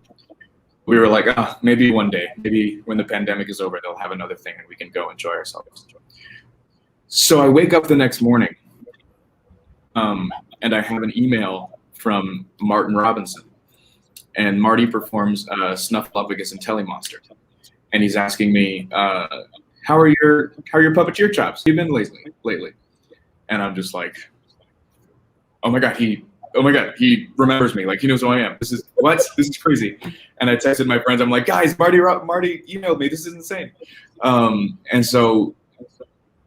S4: We were like, maybe one day, maybe when the pandemic is over, they'll have another thing and we can go enjoy ourselves. So I wake up the next morning, and I have an email from Martin Robinson. And Marty performs Snuffleupagus and Telemonster. And he's asking me, how are your puppeteer chops? You've been lately. And I'm just like, oh my God, he remembers me. Like, he knows who I am. This is crazy. And I texted my friends. I'm like, guys, Marty emailed me. This is insane. And so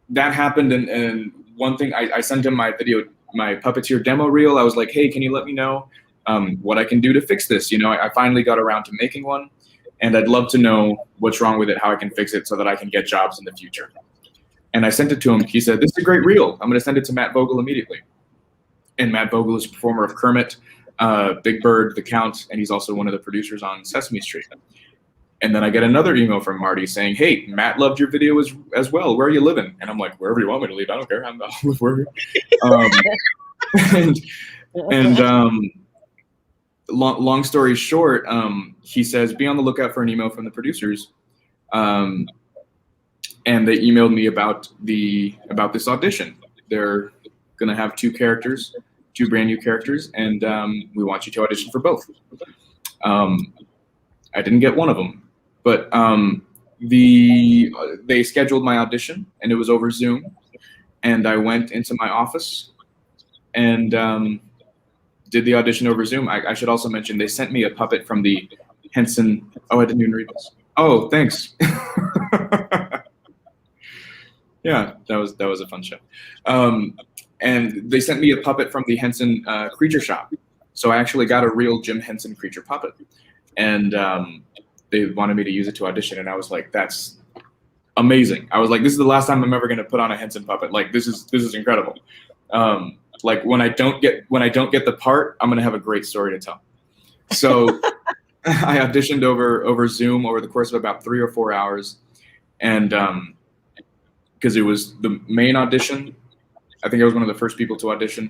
S4: that happened. And one thing, I sent him my puppeteer demo reel. I was like, hey, can you let me know what I can do to fix this? I finally got around to making one, and I'd love to know what's wrong with it, how I can fix it so that I can get jobs in the future. And I sent it to him. He said, this is a great reel. I'm going to send it to Matt Vogel immediately. And Matt Vogel is a performer of Kermit, Big Bird, The Count, and he's also one of the producers on Sesame Street. And then I get another email from Marty saying, hey, Matt loved your video as well. Where are you living? And I'm like, wherever you want me to live. I don't care. I'll live wherever. Long story short, he says, be on the lookout for an email from the producers. And they emailed me about this audition. They're going to have two brand new characters, and we want you to audition for both. I didn't get one of them, but they scheduled my audition, and it was over Zoom. And I went into my office and did the audition over Zoom. I should also mention they sent me a puppet from the Henson. Oh, I didn't even read this. Oh, thanks. Yeah, that was a fun show. And they sent me a puppet from the Henson Creature Shop. So I actually got a real Jim Henson creature puppet. And they wanted me to use it to audition. And I was like, that's amazing. I was like, this is the last time I'm ever going to put on a Henson puppet. Like, this is incredible. Like when I don't get the part, I'm going to have a great story to tell. So I auditioned over Zoom over the course of about 3 or 4 hours. And because it was the main audition, I think I was one of the first people to audition.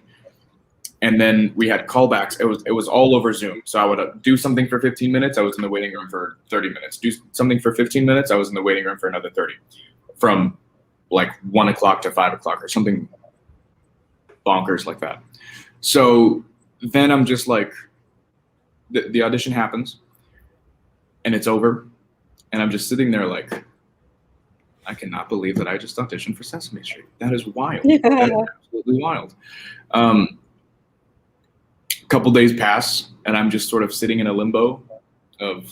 S4: And then we had callbacks. It was all over Zoom. So I would do something for 15 minutes. I was in the waiting room for 30 minutes. Do something for 15 minutes. I was in the waiting room for another 30. From like 1 o'clock to 5 o'clock or something bonkers like that. So then I'm just like, the audition happens and it's over. And I'm just sitting there like, I cannot believe that I just auditioned for Sesame Street. That is wild. Yeah. That is absolutely wild. A couple days pass, and I'm just sort of sitting in a limbo of,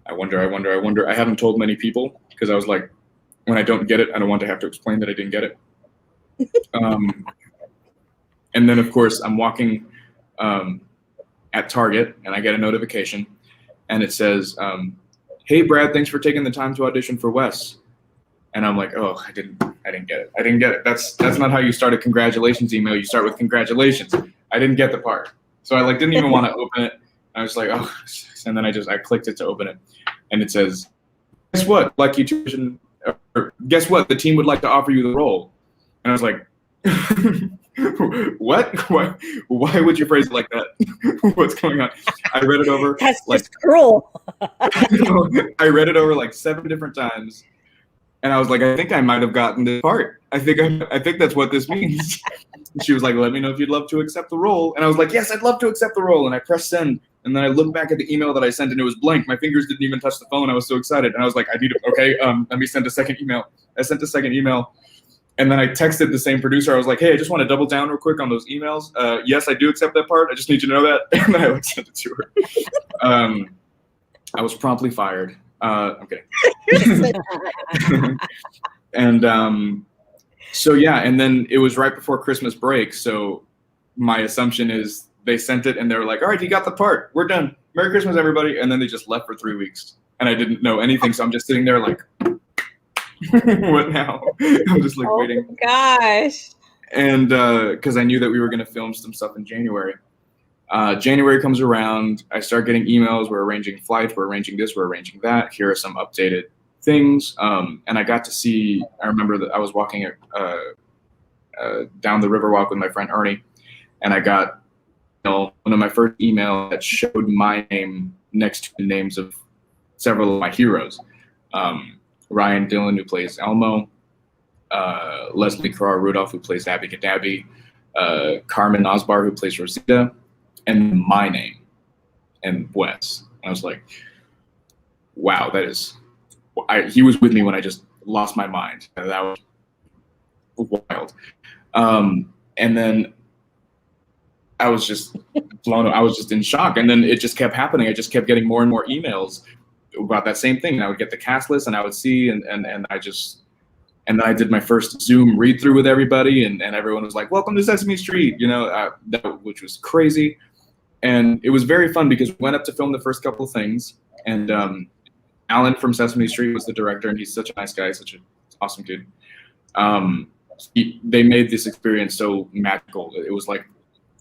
S4: I wonder. I haven't told many people because I was like, when I don't get it, I don't want to have to explain that I didn't get it. And then, of course, I'm walking at Target, and I get a notification, and it says, hey, Brad, thanks for taking the time to audition for Wes. And I'm like, oh, I didn't get it. That's not how you start a congratulations email. You start with congratulations. I didn't get the part. So I didn't even want to open it. I was like, oh, and then I clicked it to open it. And it says, guess what? Guess what? The team would like to offer you the role. And I was like, what? Why would you phrase it like that? What's going on? I read it over.
S2: That's just cruel.
S4: I read it over like 7 different times. And I was like, I think I might have gotten this part. I think that's what this means. She was like, let me know if you'd love to accept the role. And I was like, yes, I'd love to accept the role. And I pressed send. And then I looked back at the email that I sent, and it was blank. My fingers didn't even touch the phone. I was so excited. And I was like, let me send a second email. I sent a second email. And then I texted the same producer. I was like, hey, I just want to double down real quick on those emails. Yes, I do accept that part. I just need you to know that. And then I sent it to her. I was promptly fired. I'm kidding. And so yeah, and then it was right before Christmas break. So my assumption is they sent it and they were like, all right, you got the part. We're done. Merry Christmas, everybody. And then they just left for 3 weeks. And I didn't know anything. So I'm just sitting there like, what now? I'm just like waiting.
S2: Oh my gosh.
S4: And because I knew that we were going to film some stuff in January. January comes around. I start getting emails. We're arranging flights. We're arranging this. We're arranging that. Here are some updated things. And I got to see. I remember that I was walking down the Riverwalk with my friend Ernie, and I got one of my first emails that showed my name next to the names of several of my heroes. Ryan Dillon, who plays Elmo, Leslie Carrara Rudolph, who plays Abby Gadabby, Carmen Osbar, who plays Rosita, and my name, and Wes. And I was like, wow, that is, he was with me when I just lost my mind. That was wild. And then I was just blown away. I was just in shock. And then it just kept happening. I just kept getting more and more emails about that same thing. And I would get the cast list and I would see, and then I did my first Zoom read through with everybody, and everyone was like, welcome to Sesame Street, which was crazy. And it was very fun because we went up to film the first couple of things, and Alan from Sesame Street was the director, and he's such a nice guy, such an awesome dude. They made this experience so magical. It was like,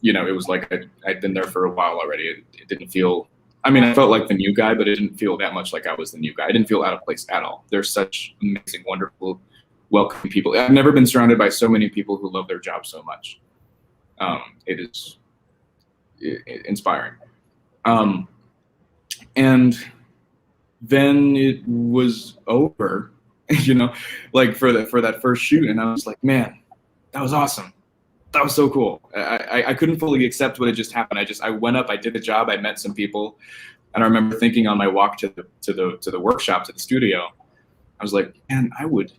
S4: it was like I'd been there for a while already. It didn't feel, I felt like the new guy, but it didn't feel that much like I was the new guy. I didn't feel out of place at all. They're such amazing, wonderful, welcoming people. I've never been surrounded by so many people who love their job so much. It is inspiring. And then it was over, like for that first shoot, and I was like, man, that was awesome. That was so cool. I couldn't fully accept what had just happened. I went up, I did the job, I met some people, and I remember thinking on my walk to the workshop, to the studio, I was like, man, I would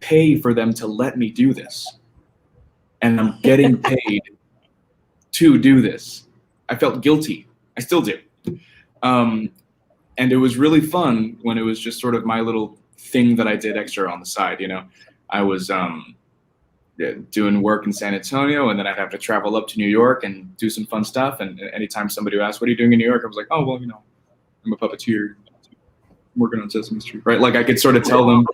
S4: pay for them to let me do this, and I'm getting paid to do this. I felt guilty. I still do. And it was really fun when it was just sort of my little thing that I did extra on the side. I was doing work in San Antonio, and then I'd have to travel up to New York and do some fun stuff. And anytime somebody would ask, what are you doing in New York? I was like, oh, well, I'm a puppeteer. I'm working on Sesame Street, right? Like I could sort of tell them.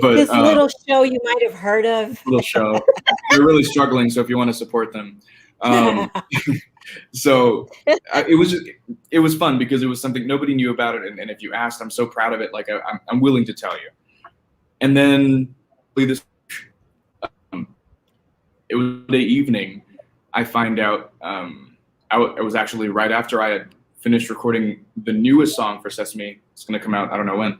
S4: But
S2: this little show you might have heard of.
S4: Little show. They're really struggling, so if you want to support them. So it was fun because it was something nobody knew about it, and if you asked, I'm so proud of it. Like I'm willing to tell you. And then this, it was Monday evening. I find out it was actually right after I had finished recording the newest song for Sesame. It's going to come out, I don't know when.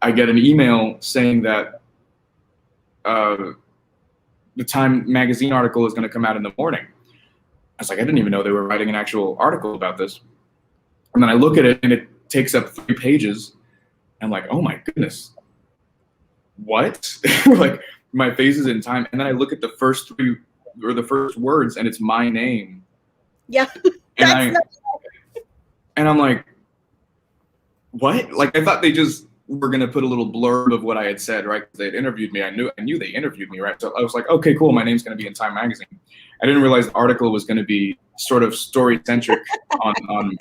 S4: I get an email saying that the Time magazine article is going to come out in the morning. I was like, I didn't even know they were writing an actual article about this. And then I look at it, and it takes up 3 pages. I'm like, oh my goodness, what? Like my face is in Time. And then I look at the first 3 or the first words, and it's my name.
S1: Yeah.
S4: And I'm like, what? Like I thought they just were going to put a little blurb of what I had said, right? Because they had interviewed me. I knew they interviewed me, right? So I was like, okay, cool. My name's going to be in Time magazine. I didn't realize the article was going to be sort of story-centric on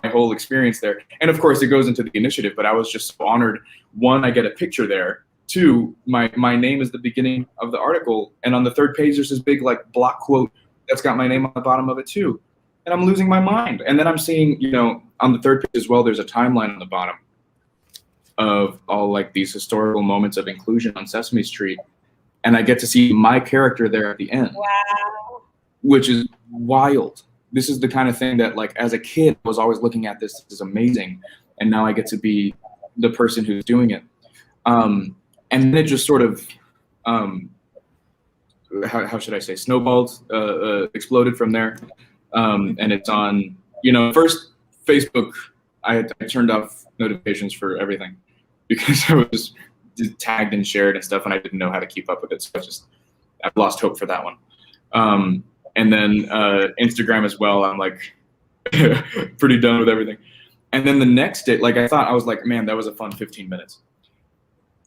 S4: my whole experience there. And of course, it goes into the initiative, but I was just so honored. 1, I get a picture there. 2, my name is the beginning of the article. And on the 3rd page, there's this big like block quote that's got my name on the bottom of it too. And I'm losing my mind. And then I'm seeing, on the 3rd page as well, there's a timeline on the bottom of all like these historical moments of inclusion on Sesame Street. And I get to see my character there at the end.
S2: Wow.
S4: Which is wild. This is the kind of thing that like as a kid I was always looking at this is amazing. And now I get to be the person who's doing it. And then it just sort of, how should I say, snowballed, exploded from there. And it's on, first Facebook, I turned off notifications for everything because I was just tagged and shared and stuff, and I didn't know how to keep up with it. So I've lost hope for that one. And then Instagram as well, I'm like pretty done with everything. And then the next day, like I was like, man, that was a fun 15 minutes.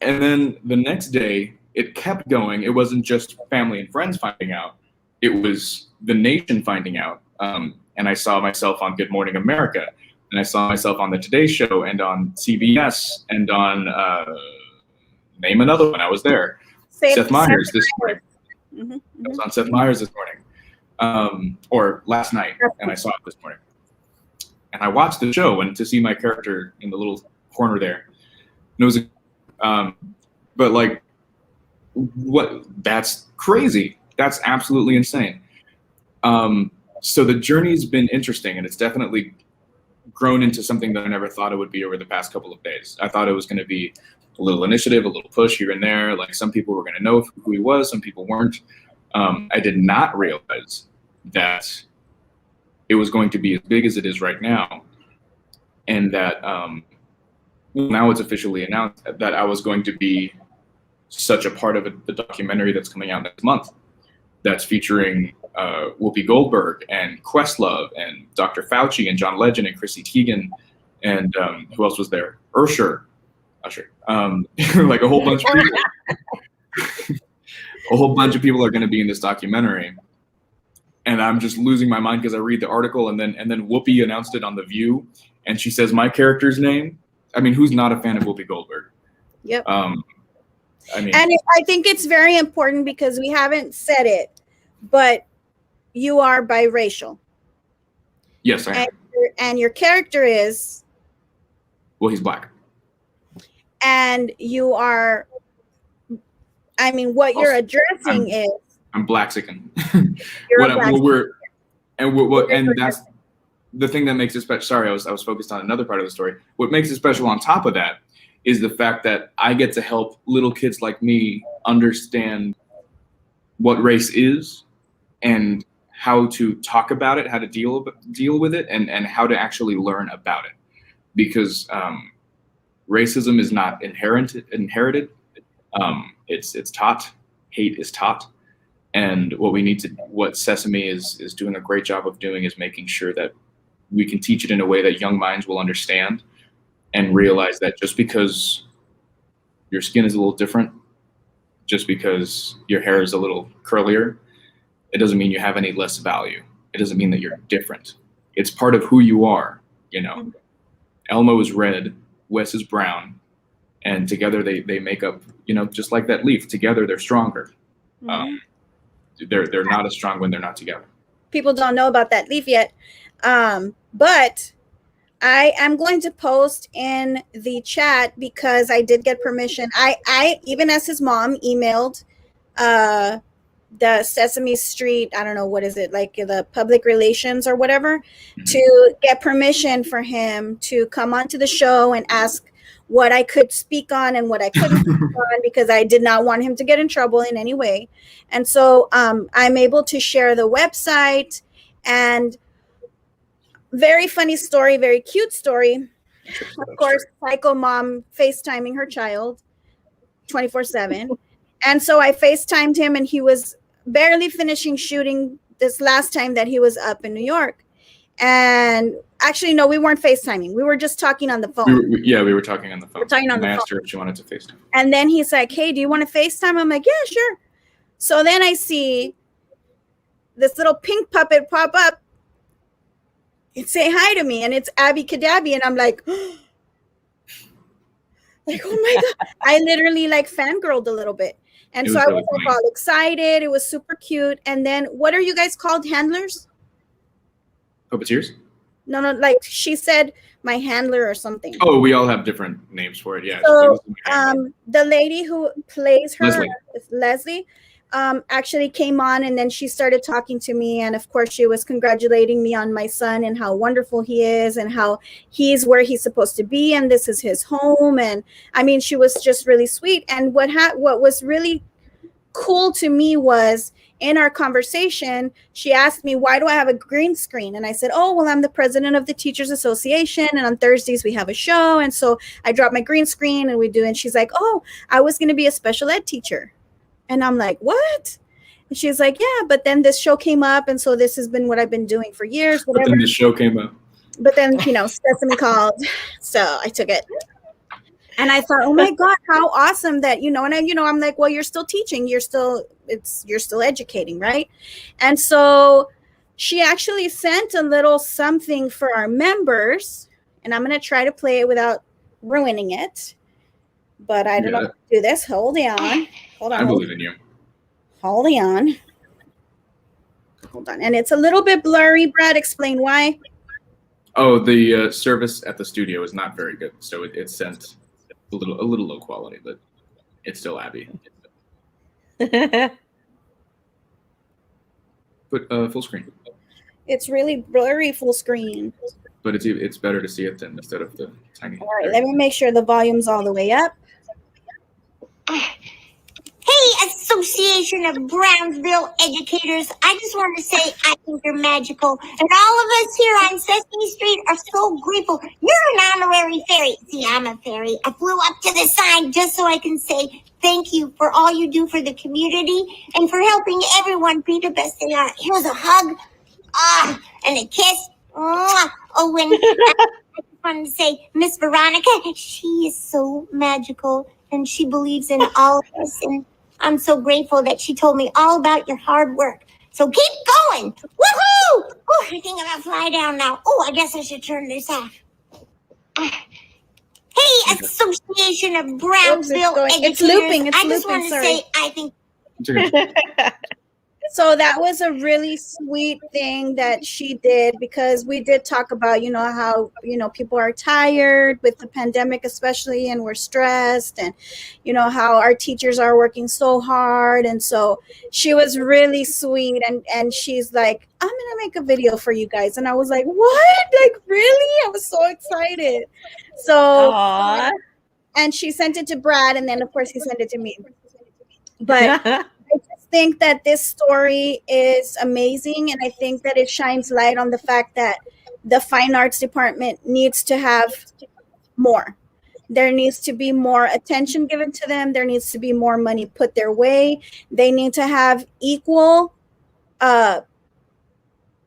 S4: And then the next day, it kept going. It wasn't just family and friends finding out. It was the nation finding out. And I saw myself on Good Morning America. And I saw myself on the Today Show and on CBS and on, name another one. I was there. Seth Meyers this morning. I was on Seth Meyers this morning. or last night, and I saw it this morning. And I watched the show and to see my character in the little corner there. And it was, but like, that's crazy. That's absolutely insane. So the journey's been interesting, and it's definitely grown into something that I never thought it would be over the past couple of days. I thought it was going to be a little initiative, a little push here and there. Like some people were going to know who he was, some people weren't. I did not realize that it was going to be as big as it is right now, and that now it's officially announced that I was going to be such a part of the documentary that's coming out next month. That's featuring Whoopi Goldberg and Questlove and Dr. Fauci and John Legend and Chrissy Teigen and who else was there? Usher, like a whole bunch of people. A whole bunch of people are going to be in this documentary, and I'm just losing my mind because I read the article and then Whoopi announced it on The View, and she says my character's name. I mean, who's not a fan of Whoopi Goldberg?
S1: Yep.
S4: I mean,
S1: and I think it's very important because we haven't said it, but you are biracial.
S4: Yes, I am.
S1: And your character is?
S4: Well, he's black.
S1: And you are, I mean, what you're addressing is?
S4: I'm Blaxican.
S1: You're a Blaxican.
S4: And that's the thing that makes it special. Sorry, I was focused on another part of the story. What makes it special on top of that is the fact that I get to help little kids like me understand what race is and how to talk about it, how to deal with it, and how to actually learn about it. Because racism is not inherited. It's taught. Hate is taught. And what Sesame is doing a great job of doing is making sure that we can teach it in a way that young minds will understand and realize that just because your skin is a little different, just because your hair is a little curlier, it doesn't mean you have any less value. It doesn't mean that you're different. It's part of who you are, you know. Elmo is red, Wes is brown, and together they make up, you know, just like that leaf. Together they're stronger.
S1: Mm-hmm.
S4: They're not as strong when they're not together.
S1: People don't know about that leaf yet, but I am going to post in the chat because I did get permission. I even as his mom emailed the Sesame Street, I don't know, what is it, like the public relations or whatever, to get permission for him to come onto the show and ask what I could speak on and what I couldn't speak on, because I did not want him to get in trouble in any way. And so I'm able to share the website. And very funny story, very cute story. Of course, psycho mom FaceTiming her child 24/7. And so I FaceTimed him, and he was barely finishing shooting this last time that he was up in New York. And actually, no, we weren't FaceTiming. We were just talking on the phone.
S4: We were talking on the phone.
S1: We're talking on the phone.
S4: I asked her if she wanted to FaceTime.
S1: And then he's like, hey, do you want to FaceTime? I'm like, yeah, sure. So then I see this little pink puppet pop up and say hi to me. And it's Abby Kadabi. And I'm like, oh my God. I literally like fangirled a little bit. And so I was like all excited. It was super cute. And then what are you guys called? Handlers?
S4: Puppeteers?
S1: No, like she said my handler or something.
S4: Oh, we all have different names for it. Yeah.
S1: So the lady who plays her, Leslie, actually came on, and then she started talking to me. And of course, she was congratulating me on my son and how wonderful he is and how he's where he's supposed to be. And this is his home. And I mean, she was just really sweet. And what was really cool to me was in our conversation, she asked me, why do I have a green screen? And I said, oh, well, I'm the president of the Teachers Association. And on Thursdays we have a show. And so I drop my green screen and we do. And she's like, oh, I was going to be a special ed teacher. And I'm like, what? And she's like, yeah, but then this show came up. And so this has been what I've been doing for years. Whatever.
S4: But then the show came up.
S1: But then, Sesame called. So I took it. And I thought, oh my God, how awesome that, and I'm like, well, you're still teaching. You're still educating, right? And so she actually sent a little something for our members, and I'm going to try to play it without ruining it. But I don't know how to do this. Hold on.
S4: I believe in you.
S1: Hold on. Hold on. And it's a little bit blurry. Brad, explain why.
S4: Oh, the service at the studio is not very good, so it sent a little low quality, but it's still Abby. Put full screen.
S1: It's really blurry full screen.
S4: But it's better to see it than instead of the tiny.
S1: All right, let me make sure the volume's all the way up.
S5: Hey, Association of Brownsville Educators. I just want to say I think you're magical. And all of us here on Sesame Street are so grateful. You're an honorary fairy. See, I'm a fairy. I flew up to the side just so I can say thank you for all you do for the community and for helping everyone be the best they are. Here's a hug, and a kiss. Oh, and I just wanted to say, Miss Veronica, she is so magical and she believes in all of us. And I'm so grateful that she told me all about your hard work. So keep going. Woohoo! Oh, I think I'm going to fly down now. Oh, I guess I should turn this off. Hey, Association of Brownsville Educators.
S1: It's looping.
S5: I just want to say, I think.
S1: So that was a really sweet thing that she did, because we did talk about, how, people are tired with the pandemic, especially, and we're stressed, and, how our teachers are working so hard. And so she was really sweet. And she's like, I'm going to make a video for you guys. And I was like, what? Like, really? I was so excited. So, and she sent it to Brad. And then, of course, he sent it to me. But I just think that this story is amazing, and I think that it shines light on the fact that the fine arts department needs to have more. There needs to be more attention given to them. There needs to be more money put their way. They need to have equal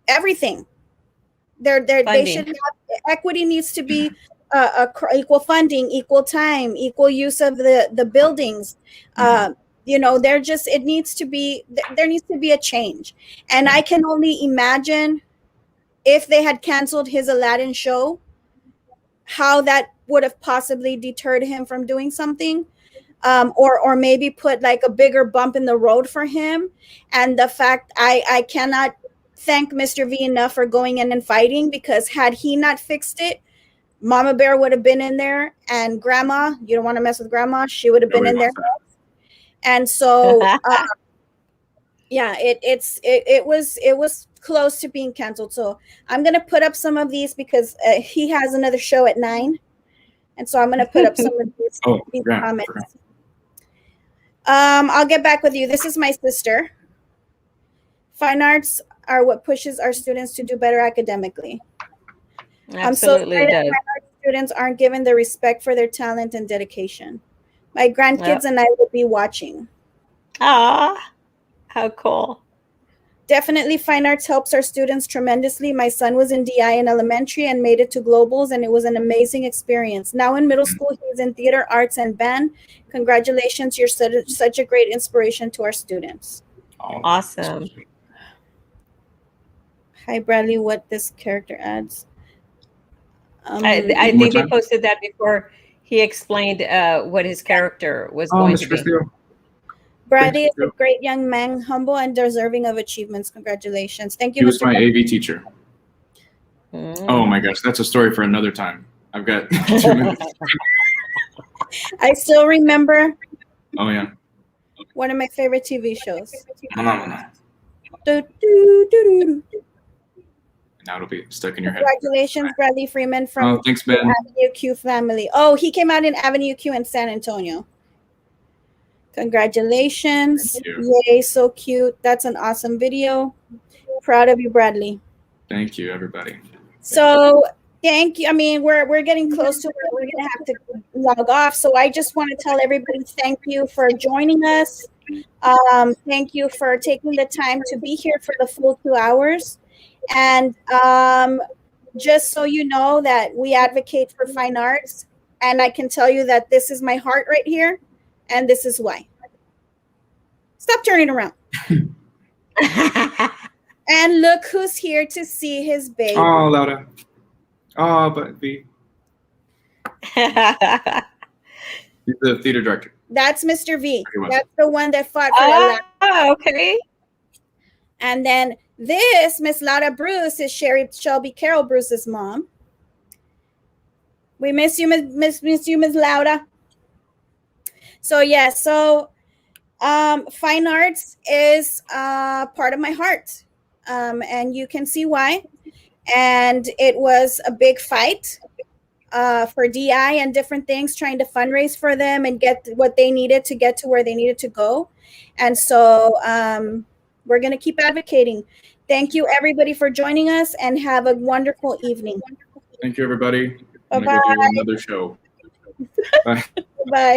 S1: everything. They should have equity. Needs to be equal funding, equal time, equal use of the buildings. There needs to be a change. And I can only imagine if they had canceled his Aladdin show, how that would have possibly deterred him from doing something, or maybe put like a bigger bump in the road for him. And the fact I cannot thank Mr. V enough for going in and fighting, because had he not fixed it, Mama Bear would have been in there, and Grandma, you don't want to mess with Grandma, she would have been in there. And so, it was close to being canceled. So I'm going to put up some of these, because he has another show at 9. And so I'm going to put up some of these, comments. I'll get back with you. This is my sister. Fine arts are what pushes our students to do better academically.
S2: Absolutely,
S1: I'm so sorry that our students aren't given the respect for their talent and dedication. My grandkids and I will be watching.
S2: Ah, how cool.
S1: Definitely, fine arts helps our students tremendously. My son was in DI in elementary and made it to globals, and it was an amazing experience. Now in middle school, he's in theater, arts, and band. Congratulations. You're such a great inspiration to our students.
S2: Awesome.
S1: Hi, Bradley, what this character adds.
S2: I think they posted that before he explained what his character was going to be.
S1: Bradley is a great young man, humble and deserving of achievements. Congratulations. Thank you.
S4: He was my AV teacher. Oh my gosh, that's a story for another time. I've got 2 minutes.
S1: I still remember.
S4: Oh yeah.
S1: One of my favorite TV shows.
S4: Now it'll be stuck in your head.
S1: Congratulations, Bradley Freeman from
S4: thanks, Ben.
S1: Avenue Q family. Oh, he came out in Avenue Q in San Antonio. Congratulations. Yay, so cute. That's an awesome video. Proud of you, Bradley.
S4: Thank you, everybody.
S1: So thank you. I mean, we're getting close to where we're gonna have to log off. So I just want to tell everybody thank you for joining us. Thank you for taking the time to be here for the full 2 hours. And just so you know that we advocate for fine arts, and I can tell you that this is my heart right here, and this is why. Stop turning around. And look who's here to see his baby.
S4: Oh, Laura. Oh, but V. He's the theater director.
S1: That's Mr. V. That's the one that fought for that.
S2: Oh, okay.
S1: And then This Miss Laura Bruce is Shelby Carroll Bruce's mom. We miss you, Miss Laura. So yeah, fine arts is part of my heart, and you can see why. And it was a big fight for DI and different things, trying to fundraise for them and get what they needed to get to where they needed to go. And so we're going to keep advocating. Thank you, everybody, for joining us, and have a wonderful evening.
S4: Thank you, everybody.
S1: Bye-bye.
S4: I'm going to go do another show. Bye.
S1: Bye.